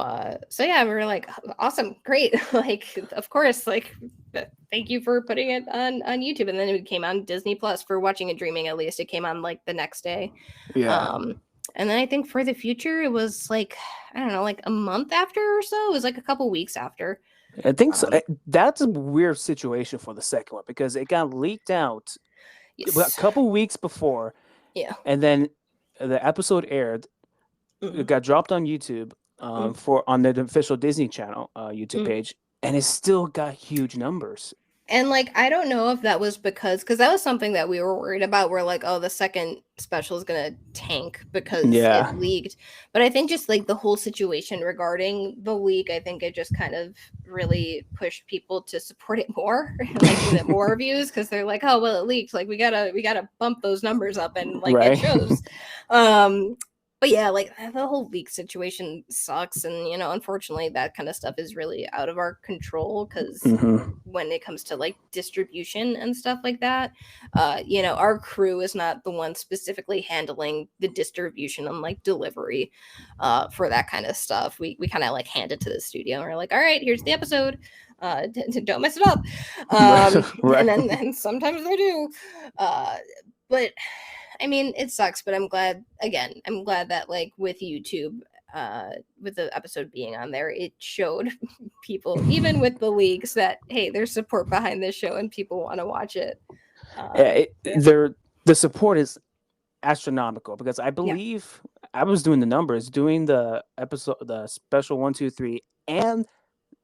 yeah, we were like, awesome, great, like, of course, like, thank you for putting it on YouTube. And then it came on Disney Plus for Watching and Dreaming. At least it came on like the next day. Yeah. um and then I think for the future it was like, I don't know, like a month after or so. It was like a couple weeks after. I think so. um That's a weird situation for the second one because it got leaked out a yes. couple weeks before, Yeah. and then the episode aired. It Hmm. got dropped on YouTube for on the official Disney Channel YouTube Hmm. page, and it still got huge numbers. And like, I don't know if that was because that was something that we were worried about. We're like, oh, the second special is gonna tank because it Yeah. leaked. But I think just like the whole situation regarding the leak, I think it just kind of really pushed people to support it more, like give it more views because they're like, oh well, it leaked. Like we gotta bump those numbers up and like get Right. shows. Um but yeah, like the whole leak situation sucks. And unfortunately that kind of stuff is really out of our control because Hmm. when it comes to like distribution and stuff like that, our crew is not the one specifically handling the distribution and like delivery for that kind of stuff. We kind of like hand it to the studio and we're like, all right, here's the episode. Don't mess it up. And Right. then sometimes they do. But I mean, it sucks, but I'm glad that like with YouTube, with the episode being on there, it showed people, even with the leaks, that hey, there's support behind this show and people want to watch it. Yeah, Yeah, the support is astronomical because I yeah, believe I was doing the numbers, doing the episode, the special 1, 2, 3, and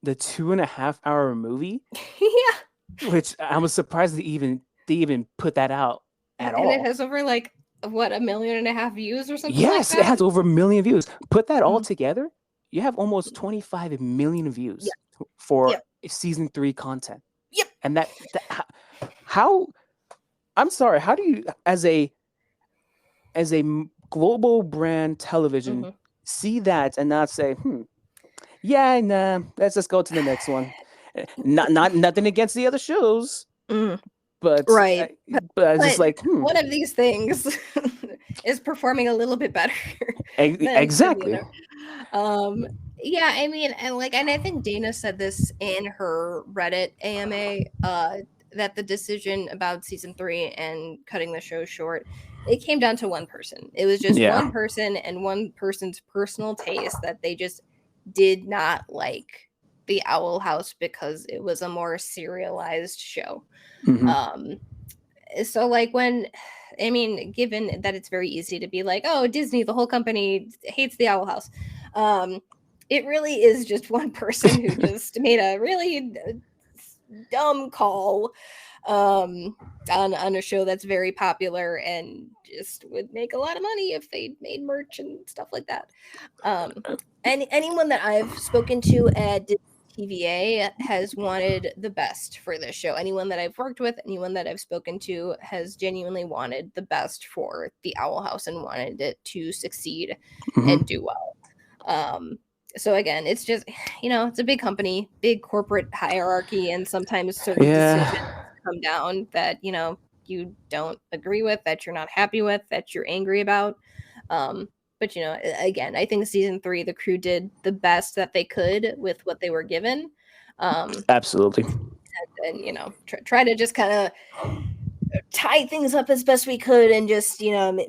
the 2.5 hour movie, yeah. which I was surprised they even put that out at And it all. has over like what, 1.5 million views or something like Yes, it that. has over a million views. Put that all Mhm. together, you have almost 25 million Yeah, views for yep, season 3 content. yep. And that how I'm sorry, how do you as a global brand television Hmm. see that and not say, yeah, nah, let's just go to the next one. Not nothing against the other shows, Mm, but right. but I was just But like, one of these things is performing a little bit better than the exactly. other. Um, yeah, I mean, and I think Dana said this in her Reddit AMA, that the decision about season 3 and cutting the show short, it came down to one person. It was just Yeah. one person and one person's personal taste that they just did not like the Owl House because it was a more serialized show. Hmm. Um, so like when, I mean, given that it's very easy to be like, oh, Disney, the whole company hates the Owl House, um it really is just one person who just made a really dumb call on a show that's very popular and just would make a lot of money if they made merch and stuff like that. um and anyone that I've spoken to at TVA has wanted the best for this show. Anyone that I've worked with, anyone that I've spoken to has genuinely wanted the best for the Owl House and wanted it to succeed and Hmm. do well. Um, so again, it's just, it's a big company, big corporate hierarchy, and sometimes certain decisions Yeah. come down that, you don't agree with, that you're not happy with, that you're angry about. But again, I think season 3, the crew did the best that they could with what they were given. Absolutely. And try to just kind of tie things up as best we could and just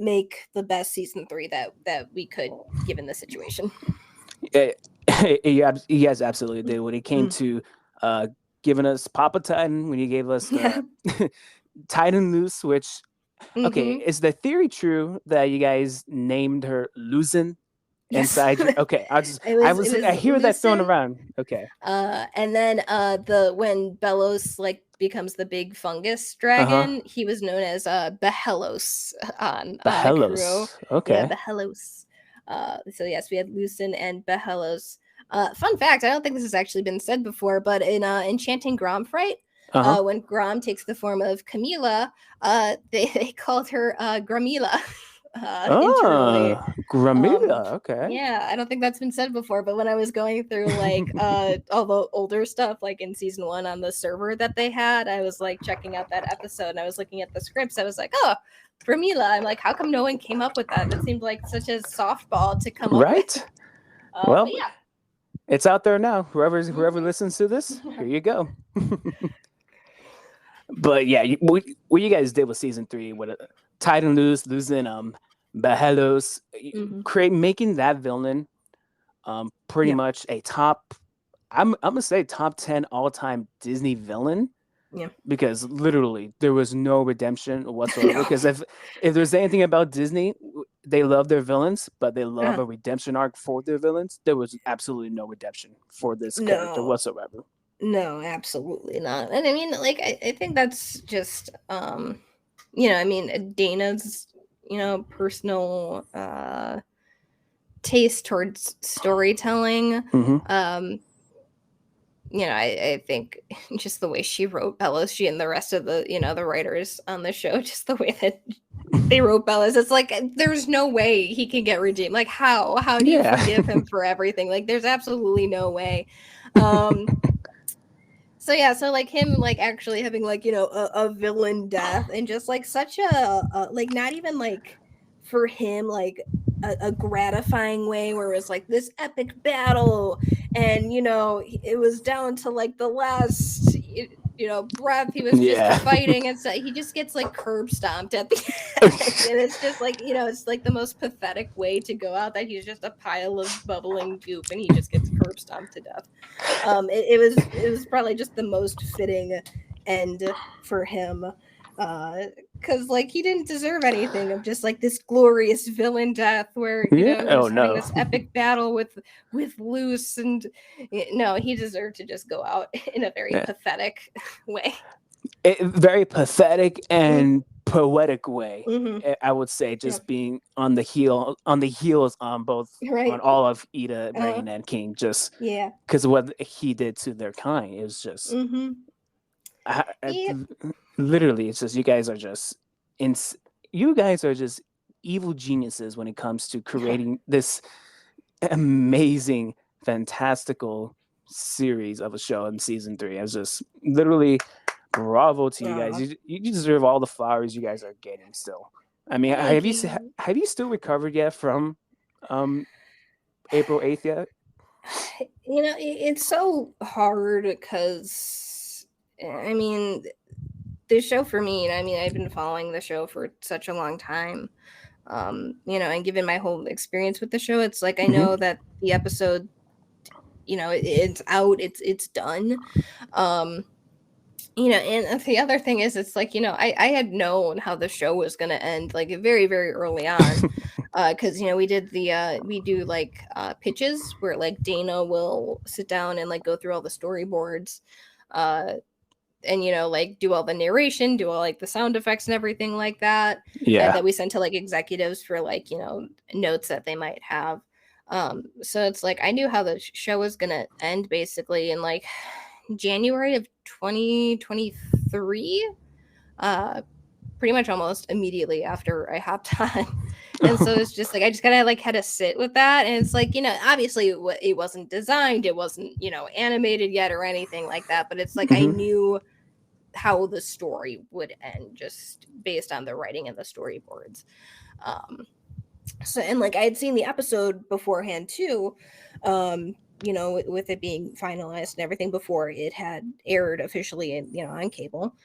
make the best season 3 that we could given the situation. Eh, you guys absolutely did when it came Mm. to uh, giving us Papa Titan, when you gave us Yeah. Tight and Loose, which okay, Mm-hmm. is the theory true that you guys named her Luzin Yes. inside your okay, It I was hear that thrown Lucin. around. Okay. And then the when Belos like becomes the big fungus Uh-huh. dragon, he was known as Behelos on the crew. Behelos. Yeah, Okay. Behelos. So yes, we had Lucin and Behelos. Fun fact, I don't think this has actually been said before, but in Enchanting Gromfright, Uh-huh. when Grom takes the form of Camila, they called her Gramila internally. Oh, Um, Gramila. Okay. yeah, I don't think that's been said before, but when I was going through like all the older stuff, like in season one on the server that they had, I was like checking out that episode and I was looking at the scripts. I was like, oh, Gramila. I'm like, how come no one came up with that? That seemed like such a softball to come up with. Right? But Well, yeah. it's out there now. Whoever Mhm. listens to this, here you go. But yeah, what you guys did with season 3 with Tight and Loose, losing Behelos, Mhm. making that villain pretty Yeah. much a top. I'm gonna say top 10 all time Disney villain Yeah. because literally there was no redemption whatsoever. No. Because if there's anything about Disney, they love their villains, but they love Uh-huh. a redemption arc for their villains. There was absolutely no redemption for this character No. whatsoever. No, absolutely not. And I mean, like, I think that's just, I mean, Dana's, personal taste towards storytelling. Hmm. Um, I think just the way she wrote Bellas, she and the rest of the writers on the show, just the way that they wrote Bellas, it's like there's no way he can get redeemed. Like how do you Yeah. forgive him for everything? Like there's absolutely no way. Um, so yeah, so like him like actually having like a villain death and just like such a like not even like for him like a gratifying way where it was like this epic battle and it was down to like the last breath he was just Yeah. fighting and so he just gets like curb stomped at the end and it's just like it's like the most pathetic way to go out that he's just a pile of bubbling goop and he just gets curb stomped to death. It was probably just the most fitting end for him because like he didn't deserve anything of just like this glorious villain death where Yeah. he Oh was having no. this epic battle with Luce and no, he deserved to just go out in a very Yeah. pathetic way. Very pathetic and poetic way. Mm-hmm. I would say, Yep. just being on the heels on both on Right. all of Ida, Uh, Rain, and King, just yeah. because of what he did to their kind. It was just Mm-hmm. I, Yeah. literally, it's just ins- you guys are just evil geniuses when it comes to creating this amazing, fantastical series of a show in season 3. I was just literally bravo to you guys. You deserve all the flowers you guys are getting still. I mean, Thank you. have you still recovered yet from um April 8th yet? It's so hard because I mean the show for me, I mean I've been following the show for such a long time. And given my whole experience with the show, it's like I Hmm. know that the episode, it's out, it's done. Um, and the other thing is it's like, I had known how the show was gonna end like very, very early on. Because we did we do like pitches where like Dana will sit down and like go through all the storyboards. And like do all the narration, do all like the sound effects and everything like that Yeah. that we send to like executives for like notes that they might have. So it's like I knew how the show was gonna end basically in like January of 2023, pretty much almost immediately after I hopped on. And so it's just like I just kind of like had to sit with that, and it's like obviously it wasn't designed, it wasn't animated yet or anything like that, but it's like I Hmm. knew how the story would end just based on the writing and the storyboards. So and like I had seen the episode beforehand too, with it being finalized and everything before it had aired officially on cable.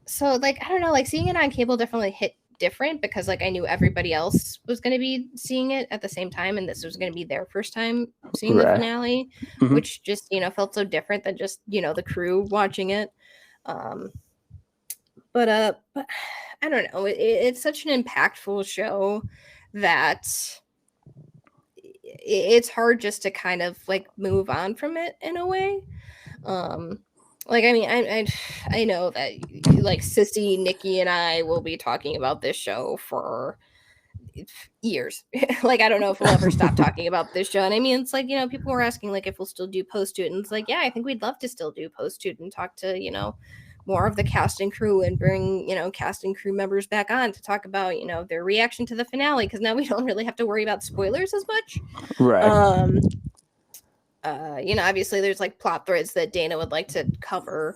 So like I don't know, like seeing it on cable definitely hit different because like I knew everybody else was going to be seeing it at the same time and this was going to be their first time seeing the Right. finale, Hmm. which just felt so different than just the crew watching it. Um but I don't know. It's such an impactful show that it's hard just to kind of like move on from it in a way. Um, like I mean, I know that like Sissy, Nikki, and I will be talking about this show for years. Like I don't know if we'll ever stop talking about this show. And I mean, it's like, people were asking like if we'll still do Post-hoot, and it's like, yeah, I think we'd love to still do Post-hoot and talk to more of the cast and crew, and bring cast and crew members back on to talk about their reaction to the finale, because now we don't really have to worry about spoilers as much. Right. Obviously there's like plot threads that Dana would like to cover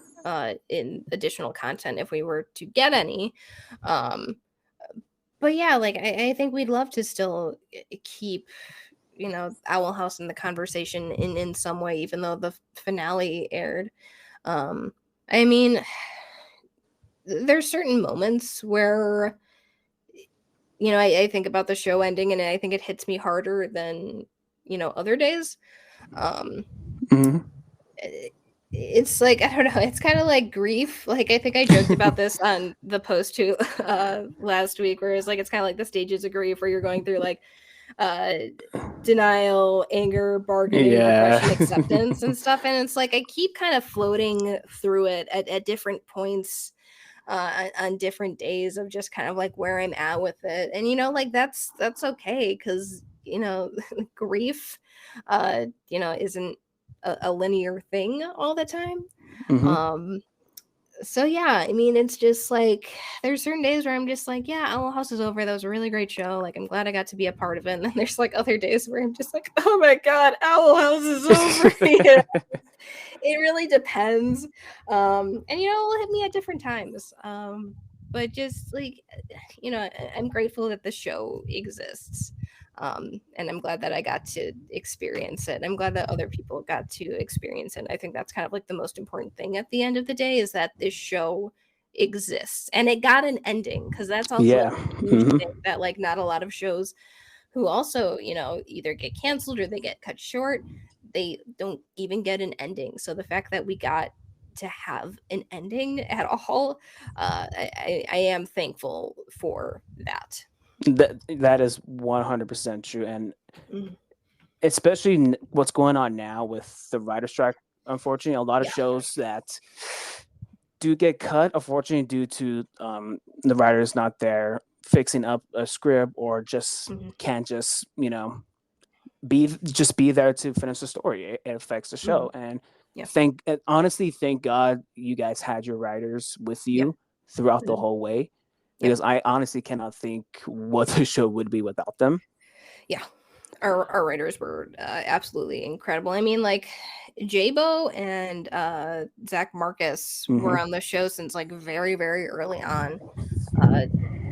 in additional content if we were to get any. But yeah, like I think we'd love to still keep Owl House in the conversation in some way, even though the finale aired. I mean, there's certain moments where I think about the show ending, and I think it hits me harder than other days. Mm-hmm. It's like, I don't know, it's kind of like grief. Like I think I joked about this on the Post-hoot last week, where it's like it's kind of like the stages of grief, where you're going through like denial, anger, bargaining, depression, acceptance, and stuff. And it's like I keep kind of floating through it at different points on different days of just kind of like where I'm at with it. And like that's okay, because grief isn't a linear thing all the time. Mm-hmm. So yeah, I mean, it's just like there's certain days where I'm just like, yeah, Owl House is over. That was a really great show. Like, I'm glad I got to be a part of it. And then there's like other days where I'm just like, oh my god, Owl House is over. It really depends. And it'll hit me at different times. But just like, I'm grateful that the show exists. And I'm glad that I got to experience it. I'm glad that other people got to experience it. I think that's kind of like the most important thing at the end of the day, is that this show exists and it got an ending, because that's also a huge thing that like not a lot of shows who also either get canceled or they get cut short, they don't even get an ending. So the fact that we got to have an ending at all, I am thankful for that. That is 100% true, and especially what's going on now with the writer strike. Unfortunately, a lot of shows that do get cut, unfortunately, due to the writers not there fixing up a script, or just can't just be there to finish the story. It affects the show, and honestly, thank God you guys had your writers with you throughout the whole way. Because I honestly cannot think what the show would be without them. Yeah, our writers were absolutely incredible. I mean, like J-Bo and Zach Marcus were on the show since like very, very early on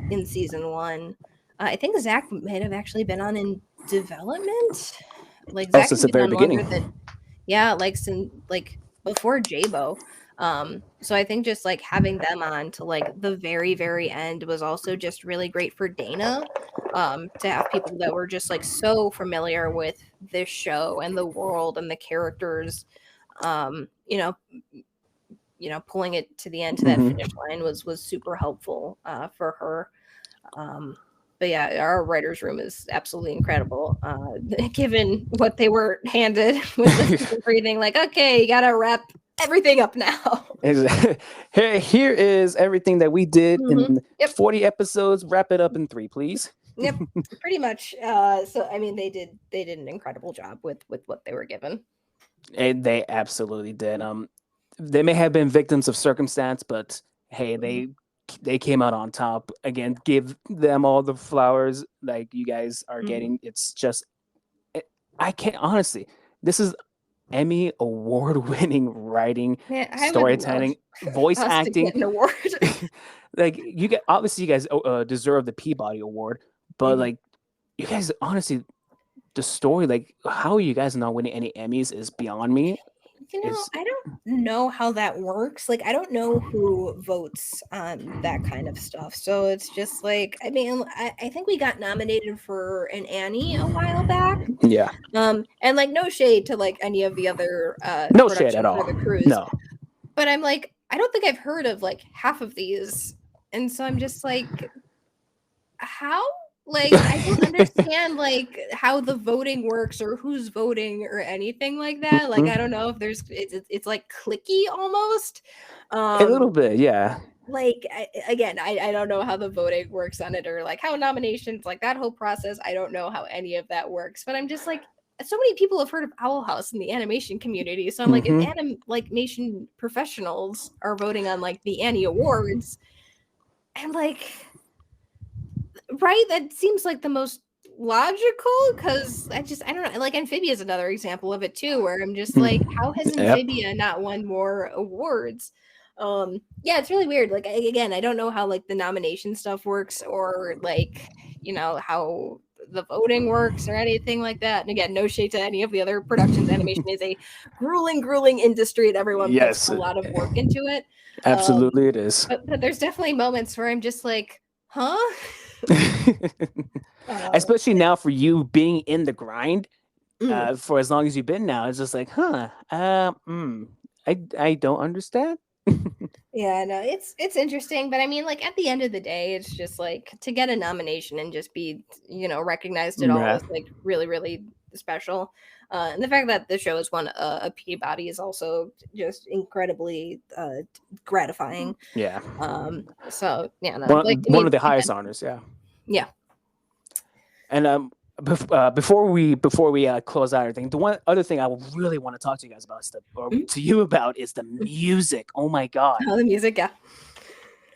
in season 1. I think Zach might have actually been on in development. Like Zach since the very beginning. Like since like before J-Bo. So I think just like having them on to like the very, very end was also just really great for Dana, to have people that were just like so familiar with this show and the world and the characters, pulling it to the end, to that finish line was super helpful for her. But yeah, our writer's room is absolutely incredible. Given what they were handed with everything, like, okay, you gotta wrap everything up now. Here is everything that we did in 40 episodes. Wrap it up in 3, please. Yep, pretty much. So I mean, they did an incredible job with what they were given. And they absolutely did. They may have been victims of circumstance, but hey, they came out on top. Again, give them all the flowers like you guys are getting. It's just, I can't, honestly, this is Emmy award-winning writing, storytelling, voice acting. An award. Like you guys deserve the Peabody Award, but like you guys, honestly, the story, like how you guys not winning any Emmys is beyond me. I don't know how that works. Like, I don't know who votes on that kind of stuff. So it's just like, I mean, I think we got nominated for an Annie a while back. Yeah. And like, no shade to like any of the other no shade at all. The crews. No. But I'm like, I don't think I've heard of like half of these. And so I'm just like, how? Like, I don't understand like how the voting works or who's voting or anything like that. Like, I Mhm. don't know if there's it's like clicky almost. A little Um, bit, yeah. like I don't know how the voting works on it or like how nominations, like that whole process. I don't know how any of that works, but I'm just like, so many people have heard of Owl House in the animation community. So I'm like, if Mhm. animation professionals are voting on like the Annie Awards, and like, right, that seems like the most logical because I don't know, like Amphibia is another example of it too, where I'm just like, how has Yep. Amphibia not won more awards? Yeah, it's really weird. Like, again, I don't know how like the nomination stuff works or like, how the voting works or anything like that. And again, no shade to any of the other productions. Animation is a grueling industry and everyone puts Yes, a lot of work into it. absolutely it is. But there's definitely moments where I'm just like, huh? Uh, Especially now for you being in the grind, mm. for as long as you've been now, it's just like, huh, I don't understand. Yeah, no, it's interesting, but I mean, like at the end of the day, it's just like to get a nomination and just be, recognized at all Right. is like really, really special. And the fact that the show has won a Peabody is also just incredibly gratifying. Yeah. So yeah, no, like One I one mean, of the highest again, honors, yeah. yeah. And before we close out everything, the one other thing I really want to talk to you guys about, or Mhm. to you about, is the music. Oh my god! Oh, the music, yeah.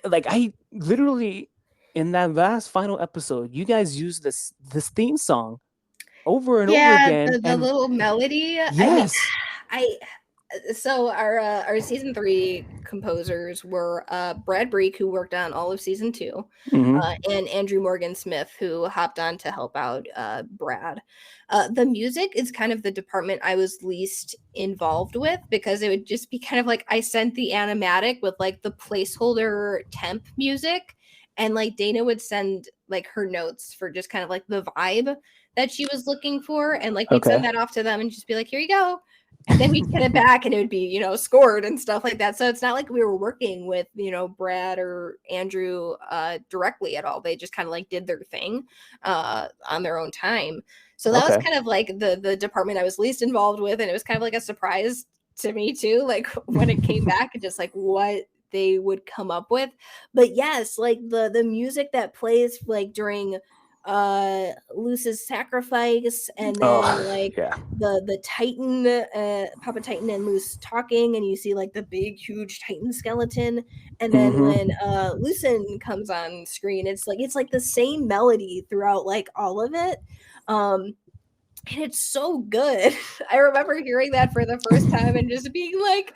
Like, I literally, in that last final episode, you guys used this theme song over and over Yeah, again, the and little melody. I mean, yes. I so our season 3 composers were Brad Breek, who worked on all of season 2, Hmm. and Andrew Morgan Smith, who hopped on to help out Brad. The music is kind of the department I was least involved with because it would just be kind of like I sent the animatic with like the placeholder temp music, and like Dana would send like her notes for just kind of like the vibe that she was looking for, and like we'd Okay. send that off to them and just be like, here you go. And then we'd get it back and it would be, scored and stuff like that. So it's not like we were working with, Brad or Andrew directly at all. They just kind of like did their thing on their own time. So that was Okay. kind of like the department I was least involved with. And it was kind of like a surprise to me too, like when it came back and just like what they would come up with. But yes, like the music that plays like during Luce's sacrifice, and then Oh like yeah. the Titan, Papa Titan and Luce talking, and you see like the big huge Titan skeleton, and then when Hmm. Lucen comes on screen, it's like the same melody throughout like all of it. Um and it's so good. I remember hearing that for the first time and just being like,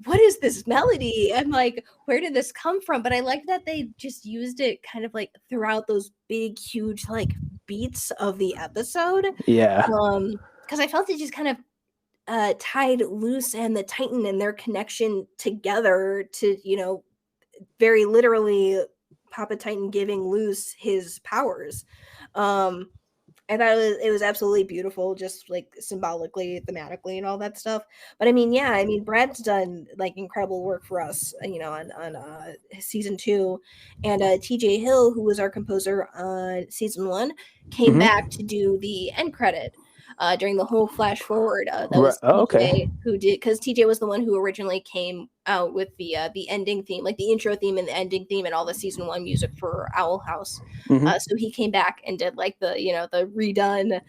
what is this melody? And like, where did this come from? But I like that they just used it kind of like throughout those big, huge like beats of the episode. Yeah. Because I felt it just kind of tied Luce and the Titan and their connection together to, very literally Papa Titan giving Luce his powers. Um, I thought it was absolutely beautiful, just like symbolically, thematically, and all that stuff. But I mean, yeah, I mean, Brad's done like incredible work for us, on season 2, and T.J. Hill, who was our composer on season 1, came Hmm. back to do the end credit. During the whole flash forward, that Right. was Oh, okay. TJ who did, because TJ was the one who originally came out with the ending theme, like the intro theme and the ending theme, and all the season 1 music for Owl House. Hmm. So he came back and did like the redone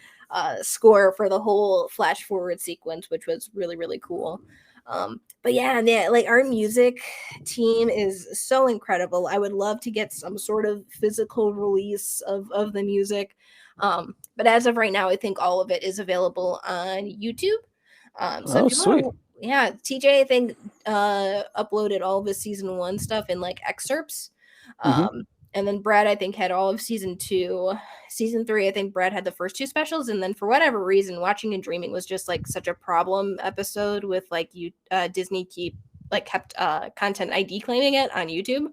score for the whole flash forward sequence, which was really really cool. But yeah, man, like our music team is so incredible. I would love to get some sort of physical release of the music. But as of right now, I think all of it is available on YouTube. So Oh, if you want sweet. to, yeah, TJ, I think uploaded all of his season 1 stuff in like excerpts. Hmm. And then Brad, I think, had all of season 2. Season 3, I think Brad had the first 2 specials. And then for whatever reason, Watching and Dreaming was just like such a problem episode with like Disney kept content ID claiming it on YouTube.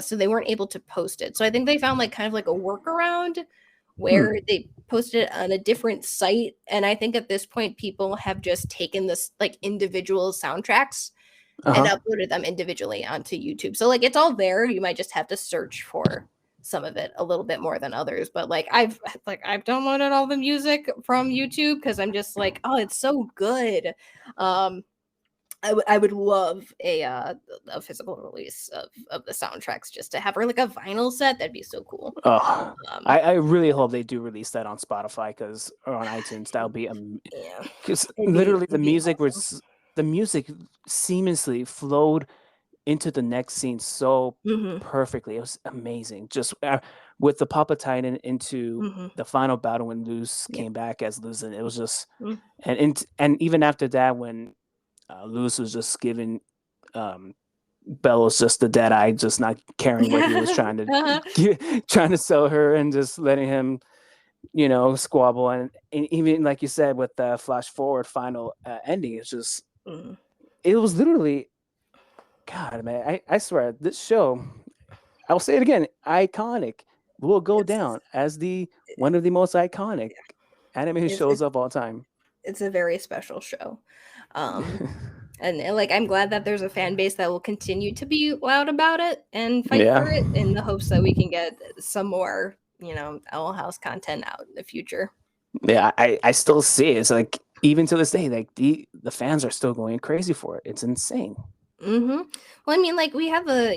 So they weren't able to post it. So I think they found like kind of like a workaround Hmm. where they posted it on a different site. And I think at this point, people have just taken this like individual soundtracks and Uh-huh. uploaded them individually onto YouTube. So like it's all there. You might just have to search for some of it a little bit more than others. But I've downloaded all the music from YouTube because I'm just like, oh, it's so good. Um, I would love a physical release of the soundtracks just to have her like a vinyl set. That'd be so cool. Oh, Um, I really hope they do release that on Spotify because or on iTunes. That would be yeah, because literally it'd be awesome. the music seamlessly flowed into the next scene so Hmm. perfectly. It was amazing. Just with the Papa Titan into Hmm. the final battle when Luz Yeah. came back as Luz, and it was just Mm. and even after that when Luz was just giving um, Bellows just the dead eye, just not caring what he was trying to Uh-huh. trying to sell her, and just letting him, squabble. And even like you said with the flash forward final ending, Mm. it was literally, God, man, I swear this show. I'll say it again, iconic will go It's down as the one of the most iconic animated it's shows it's of all time. it's a very special show. Um, and like I'm glad that there's a fan base that will continue to be loud about it and fight Yeah. for it in the hopes that we can get some more, Owl House content out in the future. Yeah, I still see it. It's like even to this day, like the fans are still going crazy for it. It's insane. Mm-hmm. Well, I mean, like we have the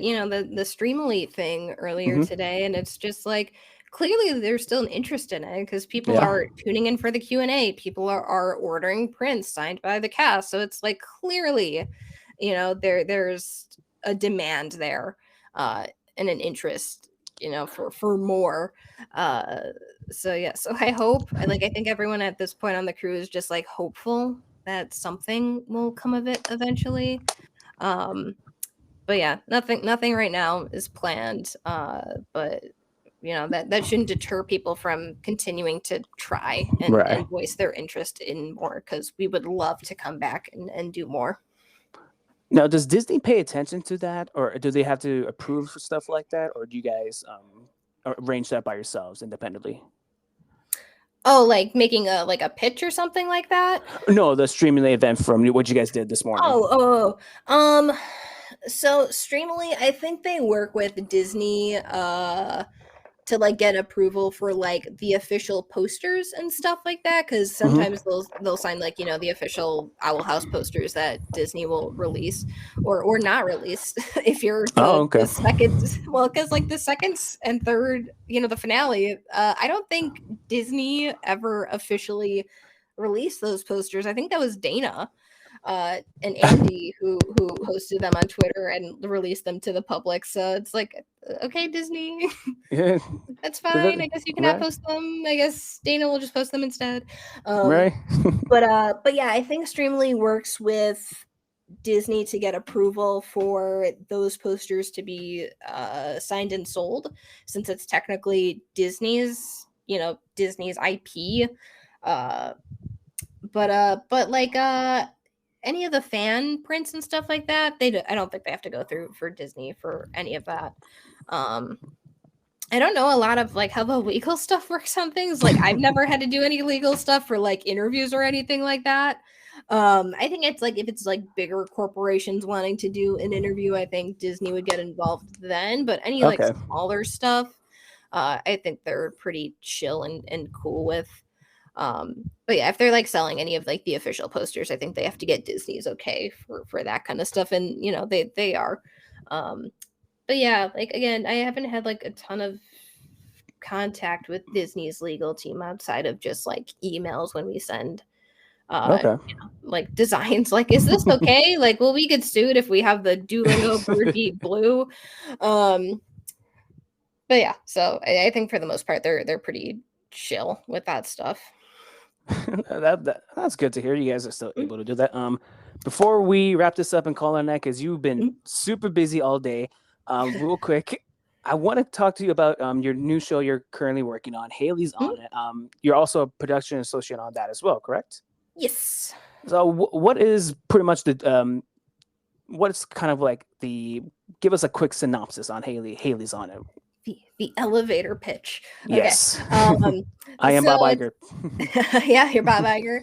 Streamily thing earlier Hmm. today, and it's just like clearly there's still an interest in it because people Yeah. are tuning in for the Q&A. People are ordering prints signed by the cast, so it's like clearly, there's a demand there, uh, and an interest, for more. Uh, so yeah, so I think everyone at this point on the crew is just like hopeful that something will come of it eventually. Um, but yeah, nothing right now is planned. But that shouldn't deter people from continuing to try Right. and voice their interest in more because we would love to come back and do more. Now, does Disney pay attention to that, or do they have to approve for stuff like that, or do you guys arrange that by yourselves independently? Oh, like making a pitch or something like that. No, the streaming event from what you guys did this morning. Oh. So Streamily, I think they work with Disney to like get approval for like the official posters and stuff like that because Hmm. sometimes they'll sign like the official Owl House posters that Disney will release or not release if you're Oh, the okay. second, well, because like the second and third, the finale, I don't think Disney ever officially released those posters. I think that was Dana and Andy who hosted them on Twitter and released them to the public. So it's like, okay, Disney, Yeah. that's fine. I guess you cannot Right. post them. I guess Dana will just post them instead. Um, Right. but yeah, I think Streamly works with Disney to get approval for those posters to be signed and sold, since it's technically Disney's IP. Uh, but like any of the fan prints and stuff like that, I don't think they have to go through for Disney for any of that. Um, I don't know a lot of like how the legal stuff works on things. Like I've never had to do any legal stuff for like interviews or anything like that. I think it's like if it's like bigger corporations wanting to do an interview, I think Disney would get involved then. But any like Okay. smaller stuff, I think they're pretty chill and cool with. But yeah, if they're like selling any of like the official posters, I think they have to get Disney's okay for that kind of stuff, and they are. Um, but yeah, like again, I haven't had like a ton of contact with Disney's legal team outside of just like emails when we send Okay. like designs like, is this okay? Like, will we get sued if we have the Duolingo bird beat blue? Um but yeah, so I think for the most part they're pretty chill with that stuff. That's good to hear. You guys are still able to do that. Before we wrap this up and call it a night, because you've been Mhm. super busy all day. Real quick, I want to talk to you about your new show you're currently working on. Haley's Mhm. on it. You're also a production associate on that as well, correct? Yes. So, what is pretty much the what's kind of like the give us a quick synopsis on Haley? Haley's on it. The elevator pitch. Okay. Yes. I am So Bob it's Iger. yeah, you're Bob Iger.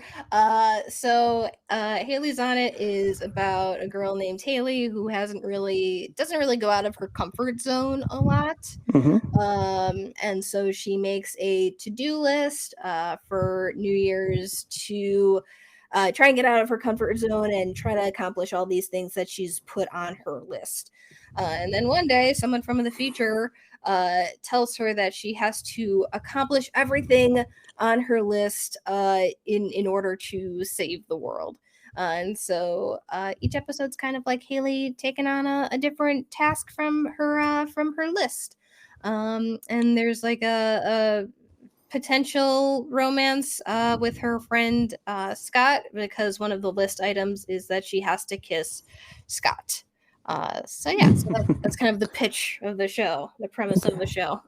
Haley's on it is about a girl named Hailey who doesn't really go out of her comfort zone a lot. Hmm. And so she makes a to-do list for New Year's to try and get out of her comfort zone and try to accomplish all these things that she's put on her list. And then one day, someone from the future tells her that she has to accomplish everything on her list in order to save the world. And so each episode's kind of like Hailey taking on a different task from her list. And there's like a potential romance with her friend Scott, because one of the list items is that she has to kiss Scott. That's kind of the pitch of the show, the premise of the show.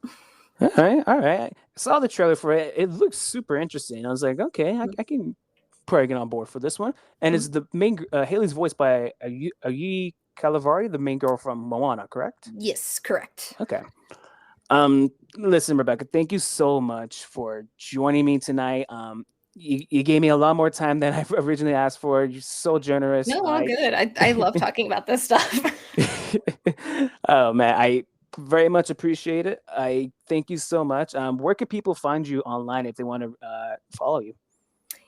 All right, all right. I saw the trailer for it. It looks super interesting. I was like, okay, I can probably get on board for this one. And Mhm. is the main Haley's voiced by Ayi Calavari, the main girl from Moana, correct? Yes, correct. Okay. Listen, Rebecca, thank you so much for joining me tonight. You gave me a lot more time than I originally asked for. You're so generous. No, all good. I love talking about this stuff. Oh man, I very much appreciate it. I thank you so much. Where can people find you online if they want to follow you?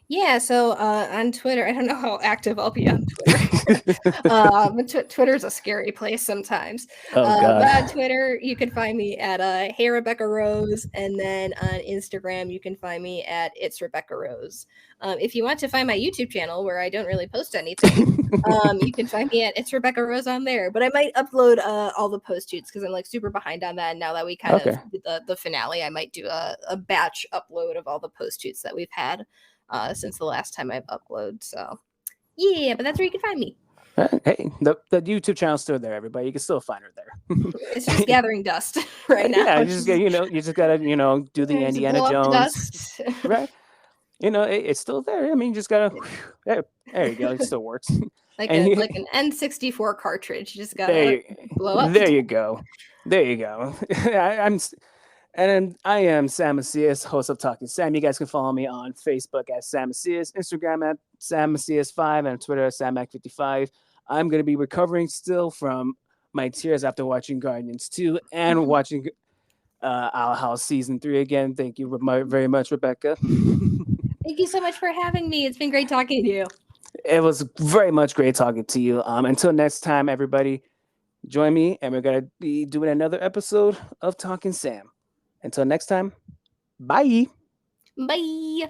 Yeah, so on Twitter, I don't know how active I'll be on Twitter. Twitter's a scary place sometimes. Oh But God. on Twitter, you can find me at Hey Rebecca Rose, and then on Instagram, you can find me at It's Rebecca Rose. If you want to find my YouTube channel, where I don't really post anything, you can find me at It's Rebecca Rose on there. But I might upload all the post-shoots because I'm like super behind on that. And now that we kind of Okay. did the finale, I might do a batch upload of all the post-shoots that we've had since the last time I've uploaded. So yeah, but that's where you can find me. Hey, the YouTube channel's still there, everybody. You can still find her there. It's just gathering dust right now. Yeah, It's just, you just gotta do the just Indiana blow up the Jones, dust. right? It's still there. I mean, you just gotta. There you go. It still works. like And like an N64 cartridge. You just there gotta you, blow up the there you dust. go. There you go. I am Sam Macias, host of Talking Sam. You guys can follow me on Facebook at Sam Macias, Instagram at Sam Macias5, and Twitter at SamMac55. I'm going to be recovering still from my tears after watching Guardians 2 and watching Owl House Season 3 again. Thank you very much, Rebecca. Thank you so much for having me. It's been great talking to you. It was very much great talking to you. Until next time, everybody, join me, and we're going to be doing another episode of Talking Sam. Until next time, bye. Bye.